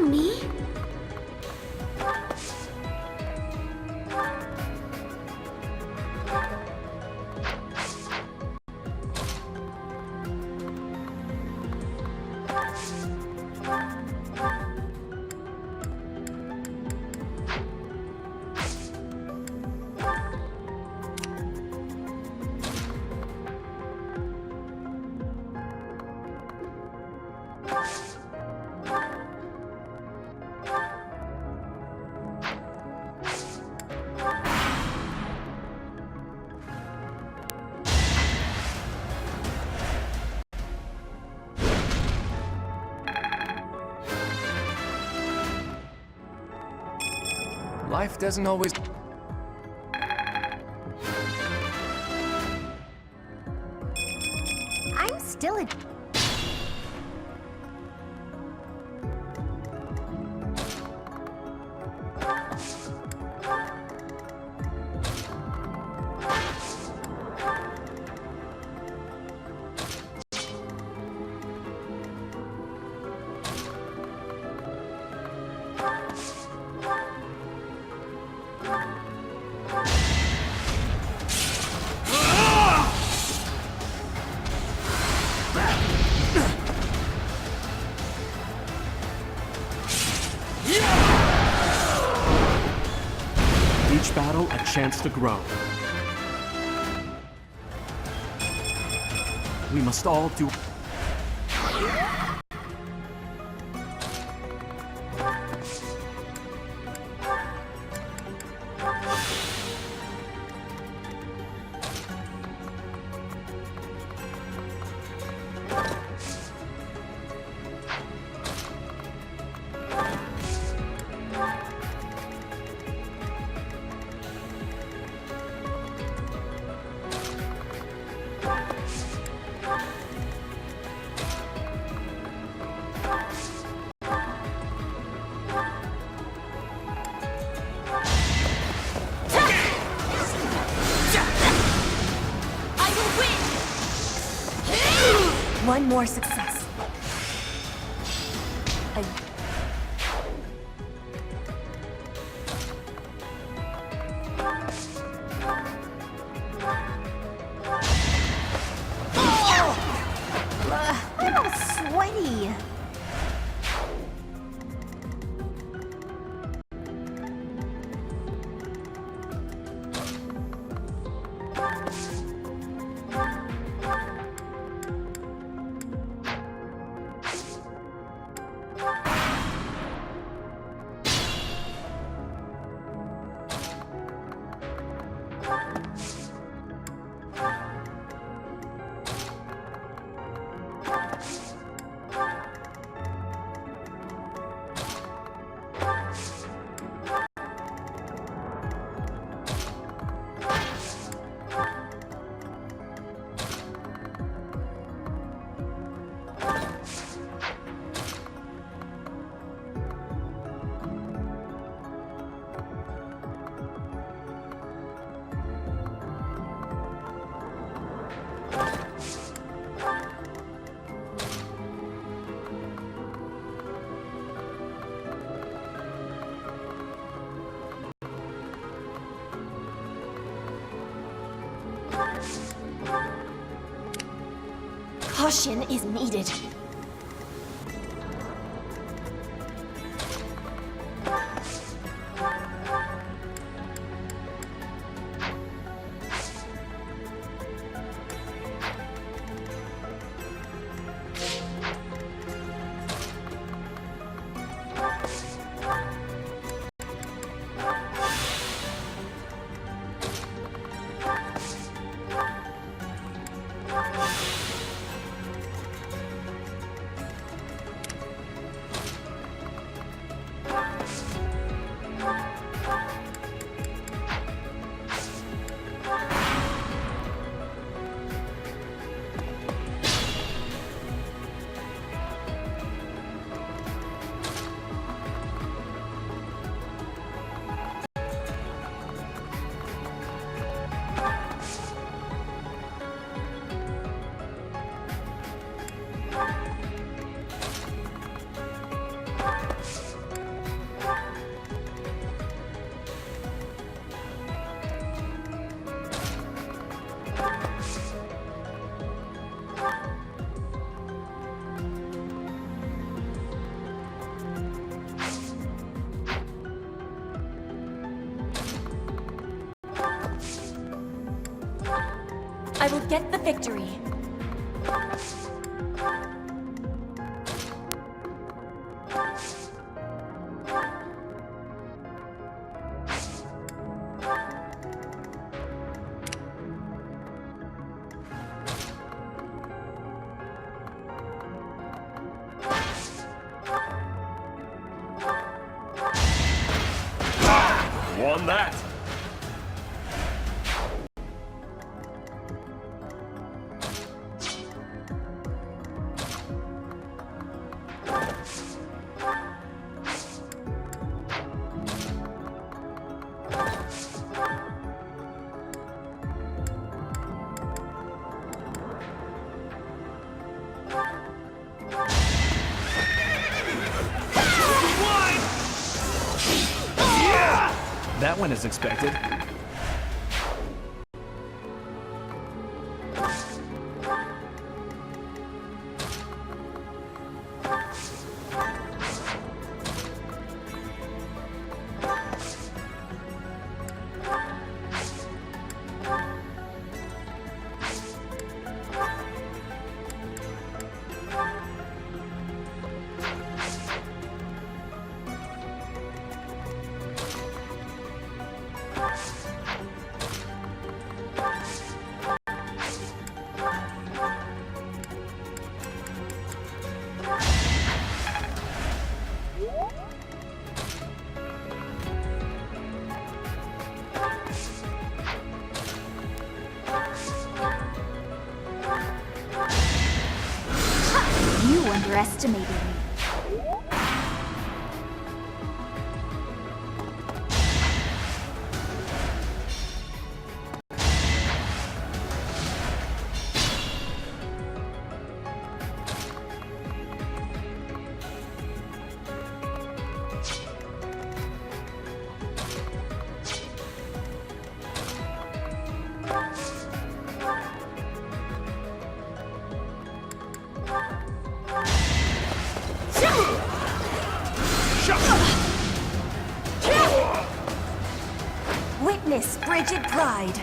me? Life doesn't always... I'm still a... Each battle a chance to grow. We must all do... One more success. I'm all sweaty. Caution is needed. will get the victory. Won that. That went as expected. You underestimated me. Witness frigid pride.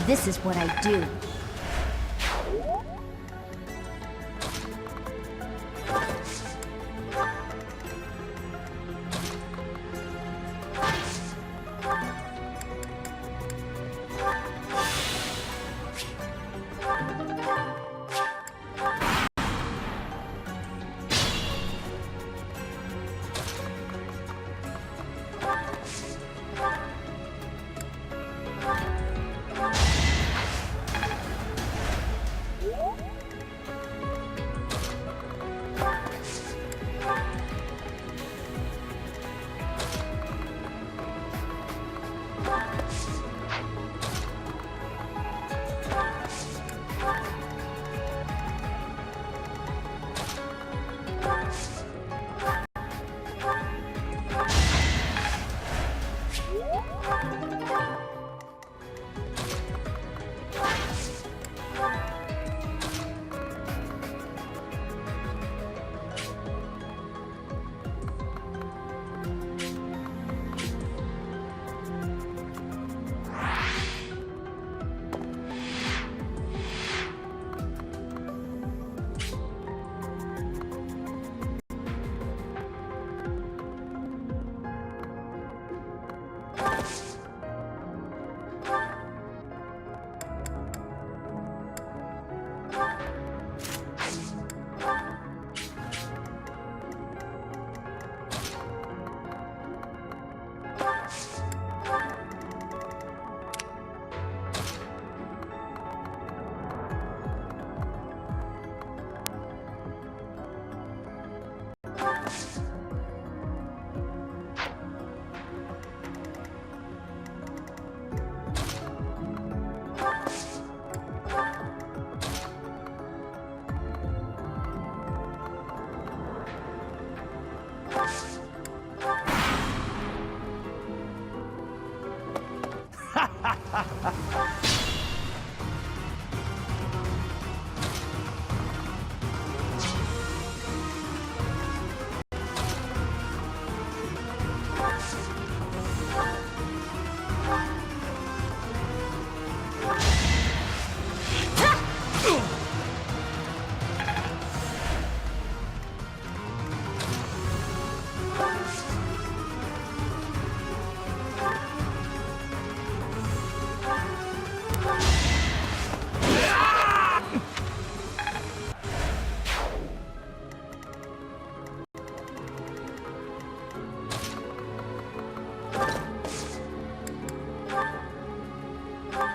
This is what I do.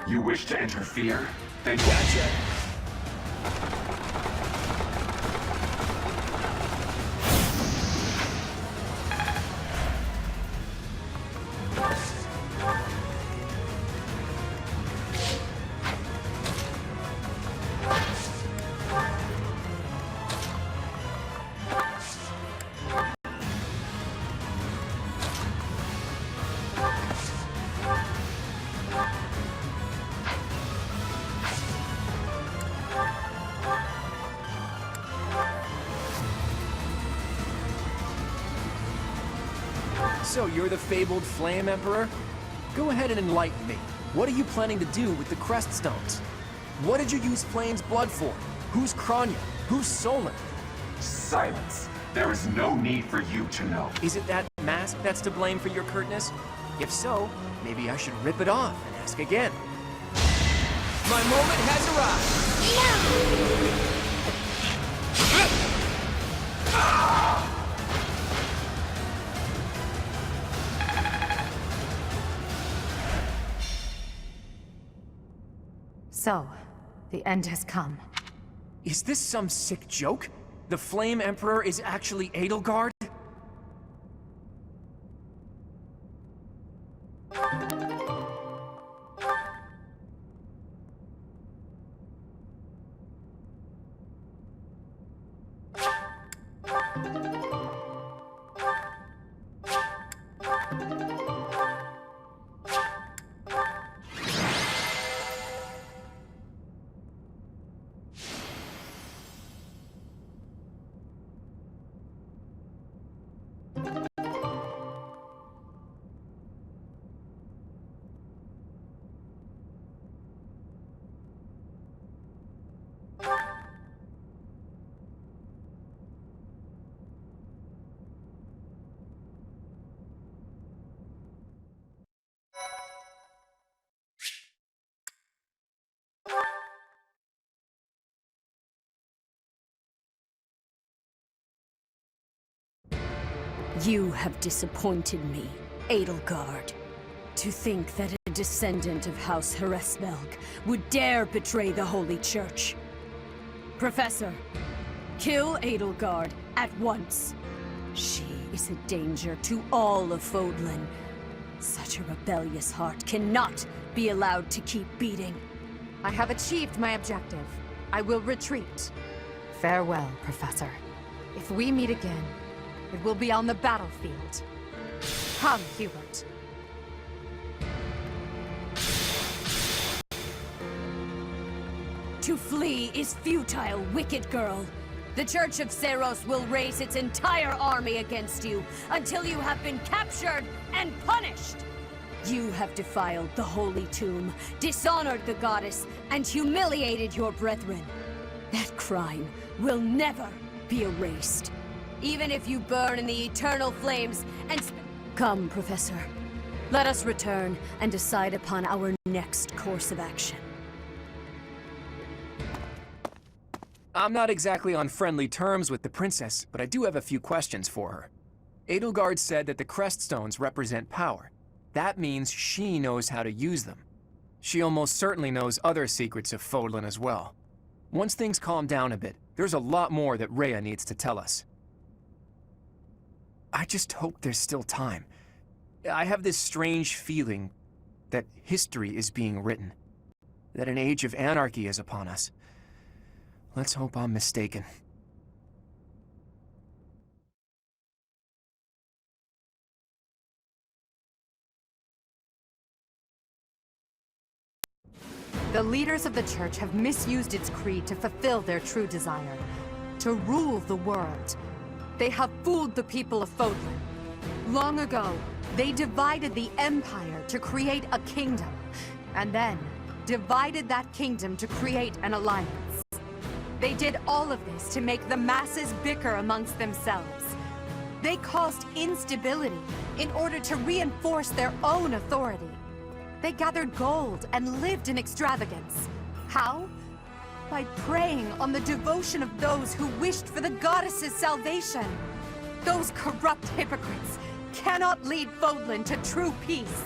You wish to interfere? Then Gotcha. So you're the fabled Flame Emperor? Go ahead and enlighten me. What are you planning to do with the Crest Stones? What did you use Flame's blood for? Who's Kranya? Who's Solan? silence. There is no need for you to know. Is it that mask that's to blame for your curtness? If so, maybe I should rip it off and ask again. My moment has arrived! So, the end has come. Is this some sick joke? The Flame Emperor is actually Edelgard? You have disappointed me, Edelgard. To think that a descendant of House Hresmelg would dare betray the Holy Church. Professor, kill Edelgard at once. She is a danger to all of Fódlan. Such a rebellious heart cannot be allowed to keep beating. I have achieved my objective. I will retreat. Farewell, Professor. If we meet again, it will be on the battlefield. Come, Hubert. To flee is futile, wicked girl. The Church of Seiros will raise its entire army against you until you have been captured and punished. You have defiled the Holy Tomb, dishonored the goddess, and humiliated your brethren. That crime will never be erased. Even if you burn in the eternal flames and Come, Professor. Let us return and decide upon our next course of action. I'm not exactly on friendly terms with the princess, but I do have a few questions for her. Edelgard said that the crest stones represent power. That means she knows how to use them. She almost certainly knows other secrets of Fódlan as well. Once things calm down a bit, there's a lot more that Rhea needs to tell us. I just hope there's still time. I have this strange feeling that history is being written, that an age of anarchy is upon us. Let's hope I'm mistaken. The leaders of the Church have misused its creed to fulfill their true desire, to rule the world. They have fooled the people of Fódlan. Long ago, they divided the Empire to create a kingdom, and then divided that kingdom to create an alliance. They did all of this to make the masses bicker amongst themselves. They caused instability in order to reinforce their own authority. They gathered gold and lived in extravagance. How? By preying on the devotion of those who wished for the goddess's salvation. Those corrupt hypocrites cannot lead Fódlan to true peace.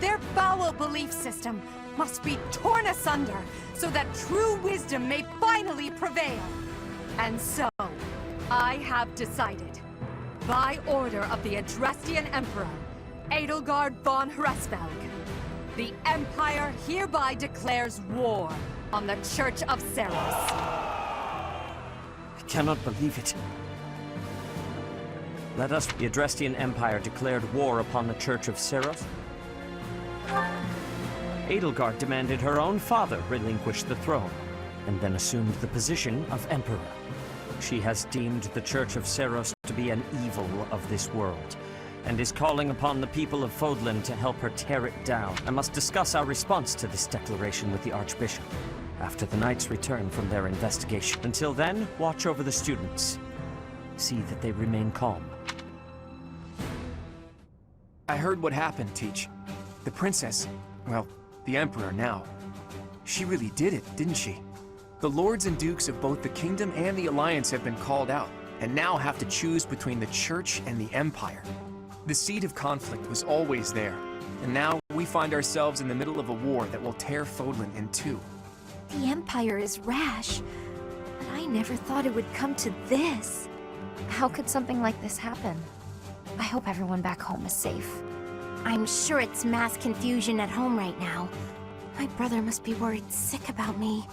Their foul belief system must be torn asunder so that true wisdom may finally prevail. And so, I have decided, by order of the Adrestian Emperor, Edelgard von Hresvelg, the Empire hereby declares war on the Church of Seiros. I cannot believe it. Let us, the Adrestian Empire, declared war upon the Church of Seiros. Edelgard demanded her own father relinquish the throne, and then assumed the position of Emperor. She has deemed the Church of Seiros to be an evil of this world, and is calling upon the people of Fódlan to help her tear it down. I must discuss our response to this declaration with the Archbishop, after the Knights return from their investigation. Until then, watch over the students. See that they remain calm. I heard what happened, Teach. The princess, well, the Emperor now. She really did it, didn't she? The lords and dukes of both the Kingdom and the Alliance have been called out, and now have to choose between the Church and the Empire. The seed of conflict was always there, and now we find ourselves in the middle of a war that will tear Fódlan in two. The Empire is rash, but I never thought it would come to this. How could something like this happen? I hope everyone back home is safe. I'm sure it's mass confusion at home right now. My brother must be worried sick about me.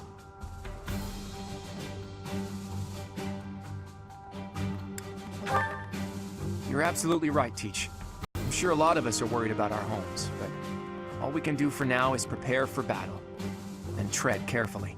You're absolutely right, Teach. I'm sure a lot of us are worried about our homes, but all we can do for now is prepare for battle, and tread carefully.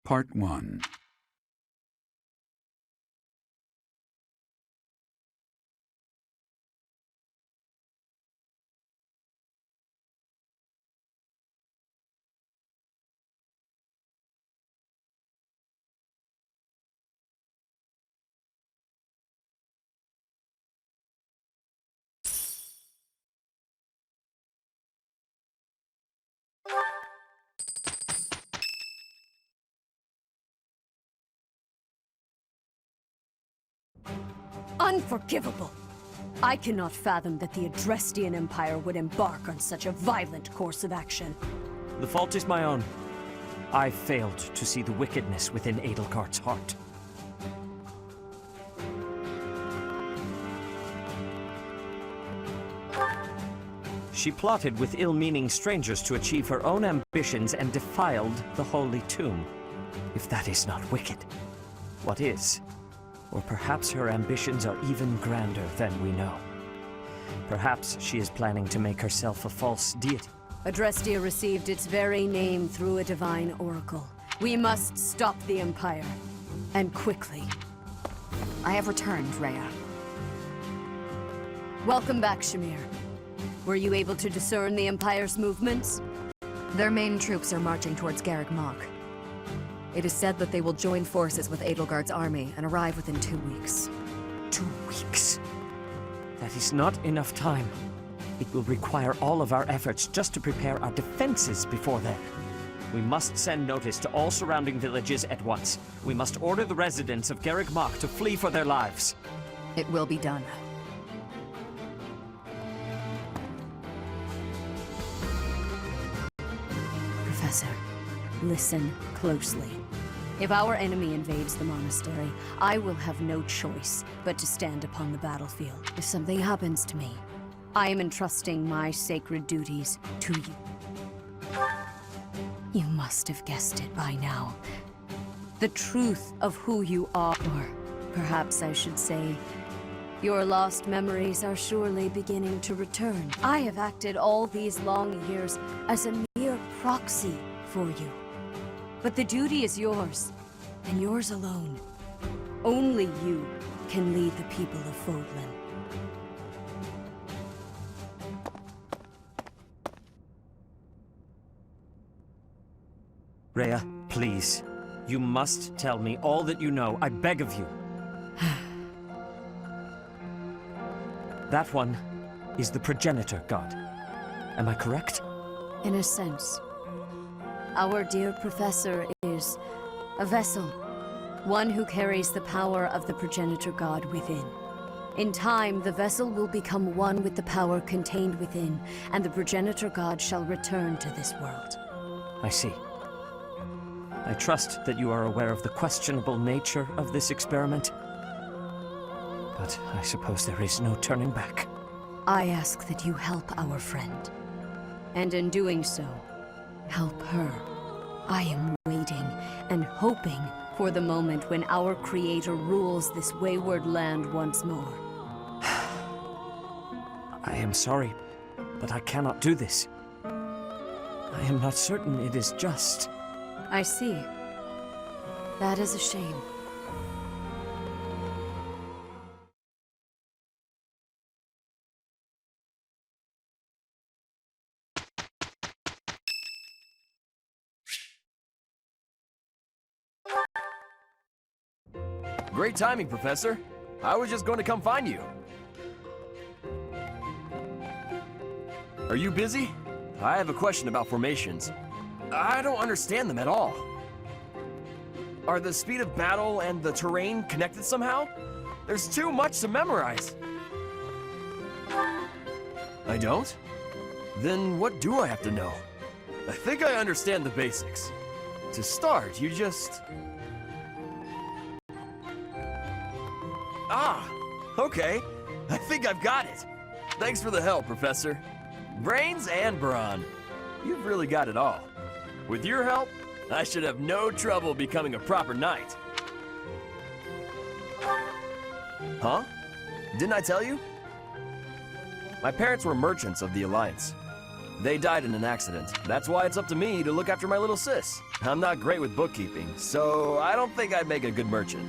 Part 1. Unforgivable! I cannot fathom that the Adrestian Empire would embark on such a violent course of action. The fault is my own. I failed to see the wickedness within Edelgard's heart. She plotted with ill-meaning strangers to achieve her own ambitions and defiled the Holy Tomb. If that is not wicked, what is? Or perhaps her ambitions are even grander than we know. Perhaps she is planning to make herself a false deity. Adrestia received its very name through a divine oracle. We must stop the Empire. And quickly. I have returned, Rhea. Welcome back, Shamir. Were you able to discern the Empire's movements? Their main troops are marching towards Garegg Mach. It is said that they will join forces with Edelgard's army and arrive within 2 weeks. 2 weeks? That is not enough time. It will require all of our efforts just to prepare our defenses before then. We must send notice to all surrounding villages at once. We must order the residents of Garegg Mach to flee for their lives. It will be done. Professor. Listen closely. If our enemy invades the monastery, I will have no choice but to stand upon the battlefield. If something happens to me, I am entrusting my sacred duties to you. You must have guessed it by now. The truth of who you are, or perhaps I should say, your lost memories are surely beginning to return. I have acted all these long years as a mere proxy for you. But the duty is yours, and yours alone. Only you can lead the people of Fódlan. Rhea, please. You must tell me all that you know. I beg of you. That one is the progenitor god. Am I correct? In a sense. Our dear professor is a vessel. One who carries the power of the progenitor god within. In time, the vessel will become one with the power contained within, and the progenitor god shall return to this world. I see. I trust that you are aware of the questionable nature of this experiment. But I suppose there is no turning back. I ask that you help our friend. And in doing so, help her. I am waiting and hoping for the moment when our Creator rules this wayward land once more. I am sorry, but I cannot do this. I am not certain it is just. I see. That is a shame. Great timing, Professor. I was just going to come find you. Are you busy? I have a question about formations. I don't understand them at all. Are the speed of battle and the terrain connected somehow? There's too much to memorize. I don't? Then what do I have to know? I think I understand the basics. To start, you just... Ah, okay. I think I've got it. Thanks for the help, Professor. Brains and brawn. You've really got it all. With your help, I should have no trouble becoming a proper knight. Huh? Didn't I tell you? My parents were merchants of the Alliance. They died in an accident. That's why it's up to me to look after my little sis. I'm not great with bookkeeping, so I don't think I'd make a good merchant.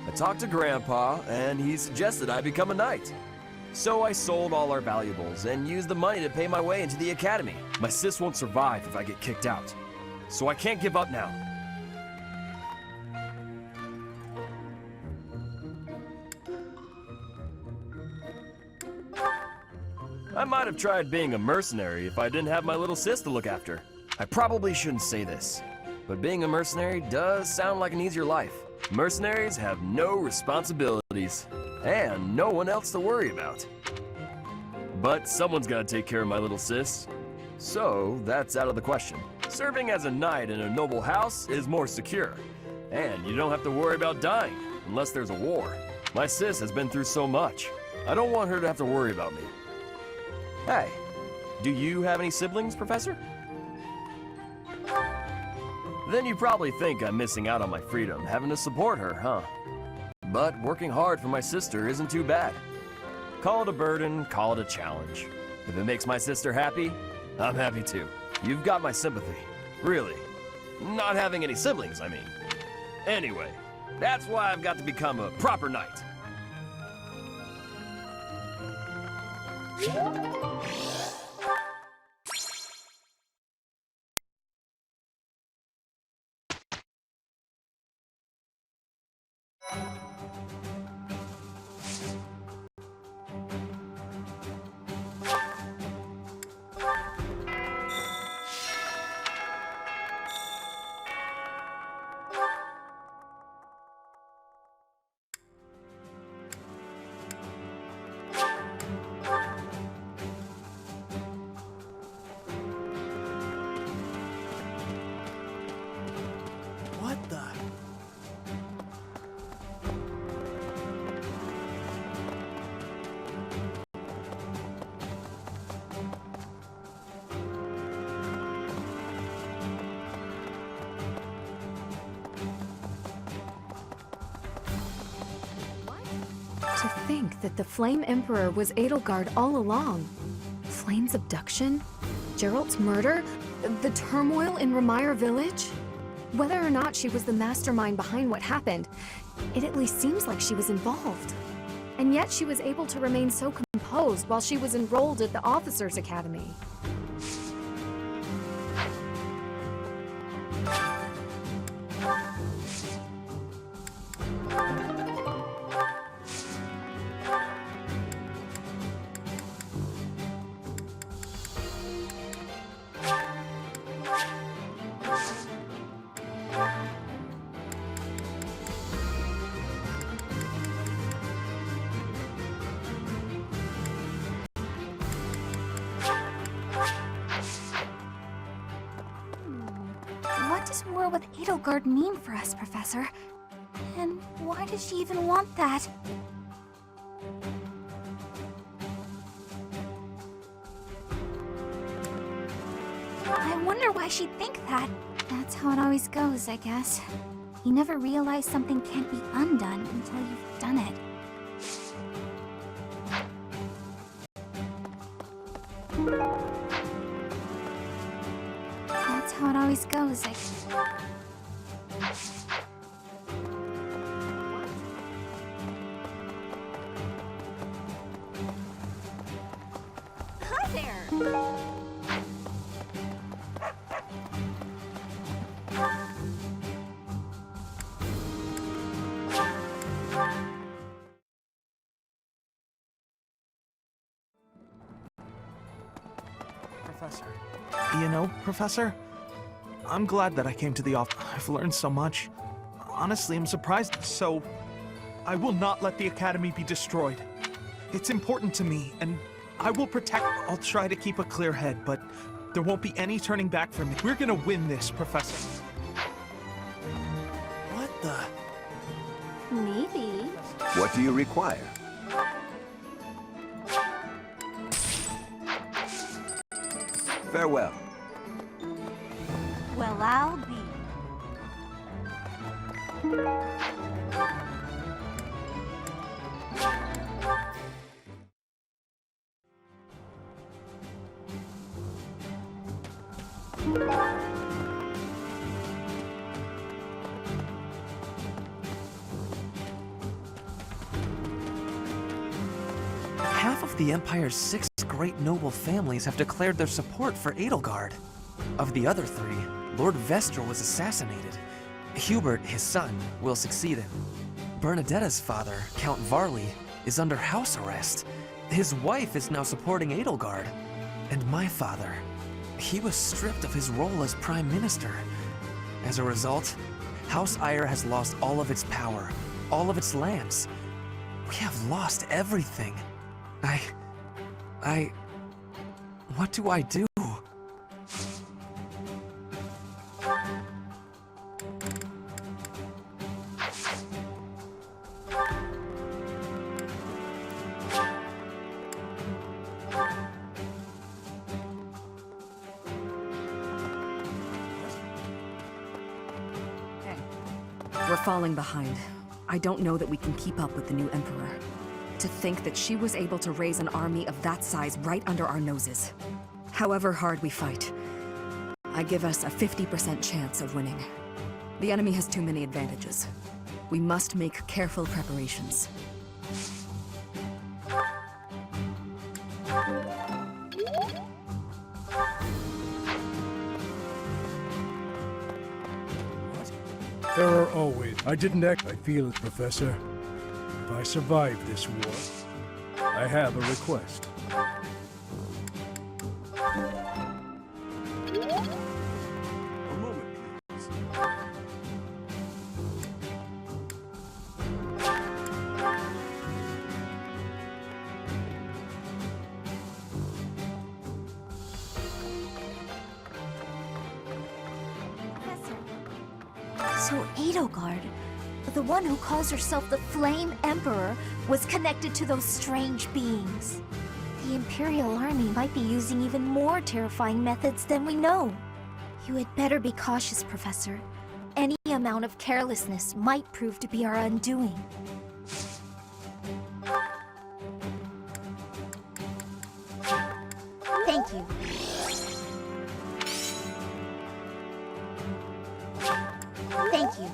I talked to Grandpa, and he suggested I become a knight. So I sold all our valuables and used the money to pay my way into the academy. My sis won't survive if I get kicked out. So I can't give up now. I might have tried being a mercenary if I didn't have my little sis to look after. I probably shouldn't say this, but being a mercenary does sound like an easier life. Mercenaries have no responsibilities, and no one else to worry about. But someone's gotta take care of my little sis, so that's out of the question. Serving as a knight in a noble house is more secure, and you don't have to worry about dying unless there's a war. My sis has been through so much. I don't want her to have to worry about me. Hey, do you have any siblings, Professor? Then you probably think I'm missing out on my freedom, having to support her, huh? But working hard for my sister isn't too bad. Call it a burden, call it a challenge. If it makes my sister happy, I'm happy too. You've got my sympathy. Really. Not having any siblings, I mean. Anyway, that's why I've got to become a proper knight. think that the Flame Emperor was Edelgard all along. Flame's abduction? Jeralt's murder? The turmoil in Remire village? Whether or not she was the mastermind behind what happened, it at least seems like she was involved. And yet she was able to remain so composed while she was enrolled at the Officers' Academy. What does war with Edelgard mean for us, Professor? And why does she even want that? I wonder why she'd think that. That's how it always goes, I guess. You never realize something can't be undone until you've done it. That's how it always goes, I guess. Hi there! Professor. You know, Professor, I'm glad that I came to the office. I've learned so much. Honestly, I'm surprised. So, I will not let the Academy be destroyed. It's important to me, and I will protect. I'll try to keep a clear head, but there won't be any turning back from me. We're gonna win this, Professor. What the? Maybe. What do you require? Farewell. Well, I'll be. Half of the Empire's 6 great noble families have declared their support for Edelgard. Of the other 3, Lord Vestra was assassinated. Hubert, his son, will succeed him. Bernadetta's father, Count Varley, is under house arrest. His wife is now supporting Edelgard. And my father, he was stripped of his role as Prime Minister. As a result, House Eyre has lost all of its power, all of its lands. We have lost everything. What do I do? We're falling behind. I don't know that we can keep up with the new Emperor. To think that she was able to raise an army of that size right under our noses. However hard we fight, I give us a 50% chance of winning. The enemy has too many advantages. We must make careful preparations. There are always... I didn't act... I feel it, Professor. If I survive this war, I have a request. A moment, please. So Edelgard, the one who calls herself the Flame Emperor, was connected to those strange beings. The Imperial Army might be using even more terrifying methods than we know. You had better be cautious, Professor. Any amount of carelessness might prove to be our undoing. Thank you. Thank you.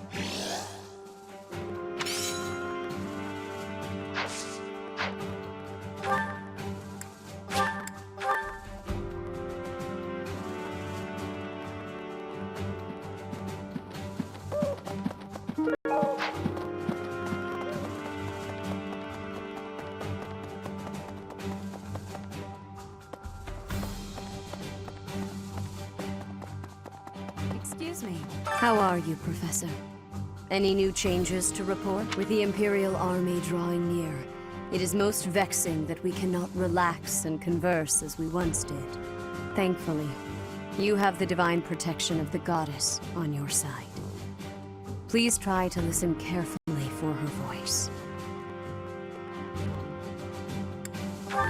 Excuse me. How are you, Professor? Any new changes to report? With the Imperial Army drawing near, it is most vexing that we cannot relax and converse as we once did. Thankfully, you have the divine protection of the goddess on your side. Please try to listen carefully for her voice.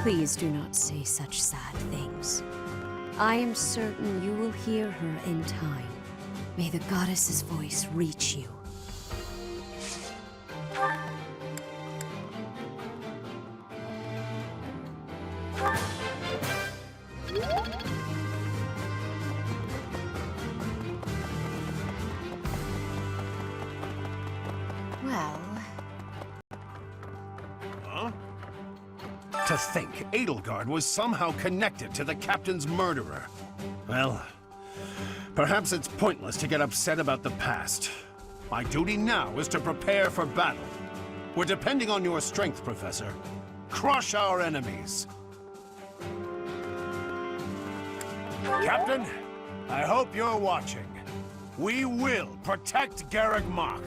Please do not say such sad things. I am certain you will hear her in time. May the goddess's voice reach you. Well... Huh? To think Edelgard was somehow connected to the captain's murderer. Well, perhaps it's pointless to get upset about the past. My duty now is to prepare for battle. We're depending on your strength, Professor. Crush our enemies. Captain, I hope you're watching. We will protect Garegg Mach.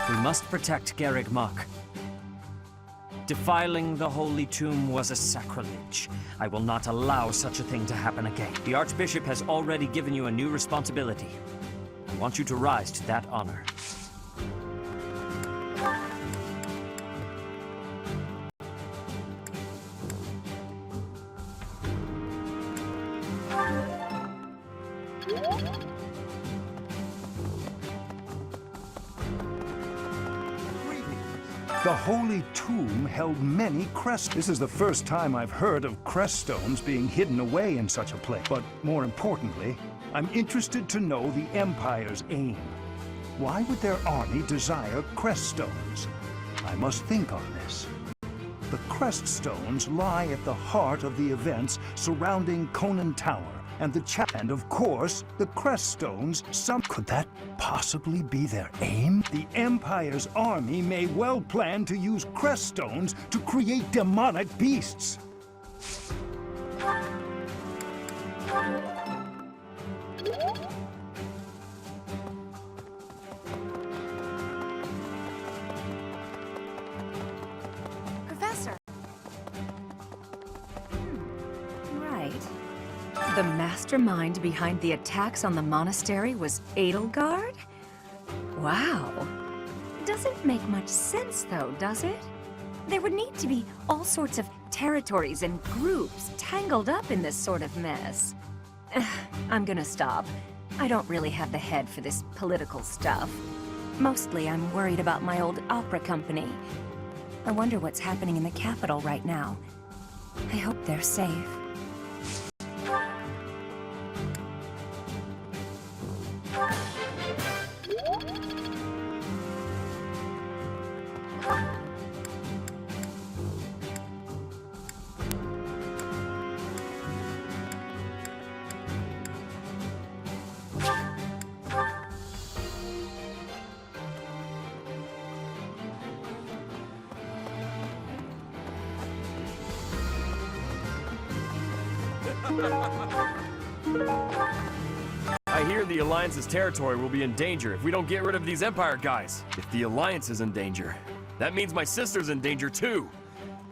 We must protect Garegg Mach. Defiling the Holy Tomb was a sacrilege. I will not allow such a thing to happen again. The Archbishop has already given you a new responsibility. I want you to rise to that honor. The Holy Tomb held many crests. This is the first time I've heard of crest stones being hidden away in such a place. But more importantly, I'm interested to know the Empire's aim. Why would their army desire crest stones? I must think on this. The crest stones lie at the heart of the events surrounding Conan Tower and the and of course, the crest stones. Could that possibly be their aim? The Empire's army may well plan to use crest stones to create demonic beasts. Professor! Right. The mastermind behind the attacks on the monastery was Edelgard? Wow. Doesn't make much sense, though, does it? There would need to be all sorts of territories and groups tangled up in this sort of mess. I'm gonna stop. I don't really have the head for this political stuff. Mostly I'm worried about my old opera company. I wonder what's happening in the capital right now. I hope they're safe. I hear the Alliance's territory will be in danger if we don't get rid of these Empire guys. If the Alliance is in danger, that means my sister's in danger too.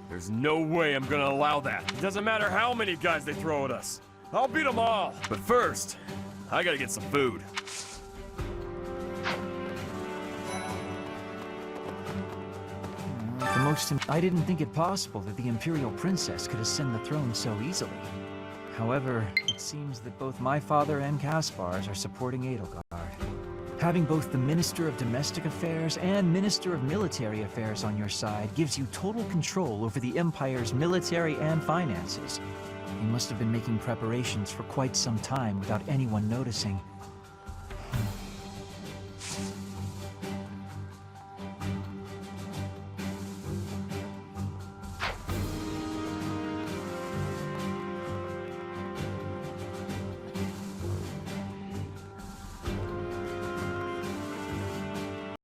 There's no way I'm gonna allow that. It doesn't matter how many guys they throw at us. I'll beat them all. But first, I gotta get some food. I didn't think it possible that the Imperial Princess could ascend the throne so easily. However, it seems that both my father and Caspar's are supporting Edelgard. Having both the Minister of Domestic Affairs and Minister of Military Affairs on your side gives you total control over the Empire's military and finances. You must have been making preparations for quite some time without anyone noticing.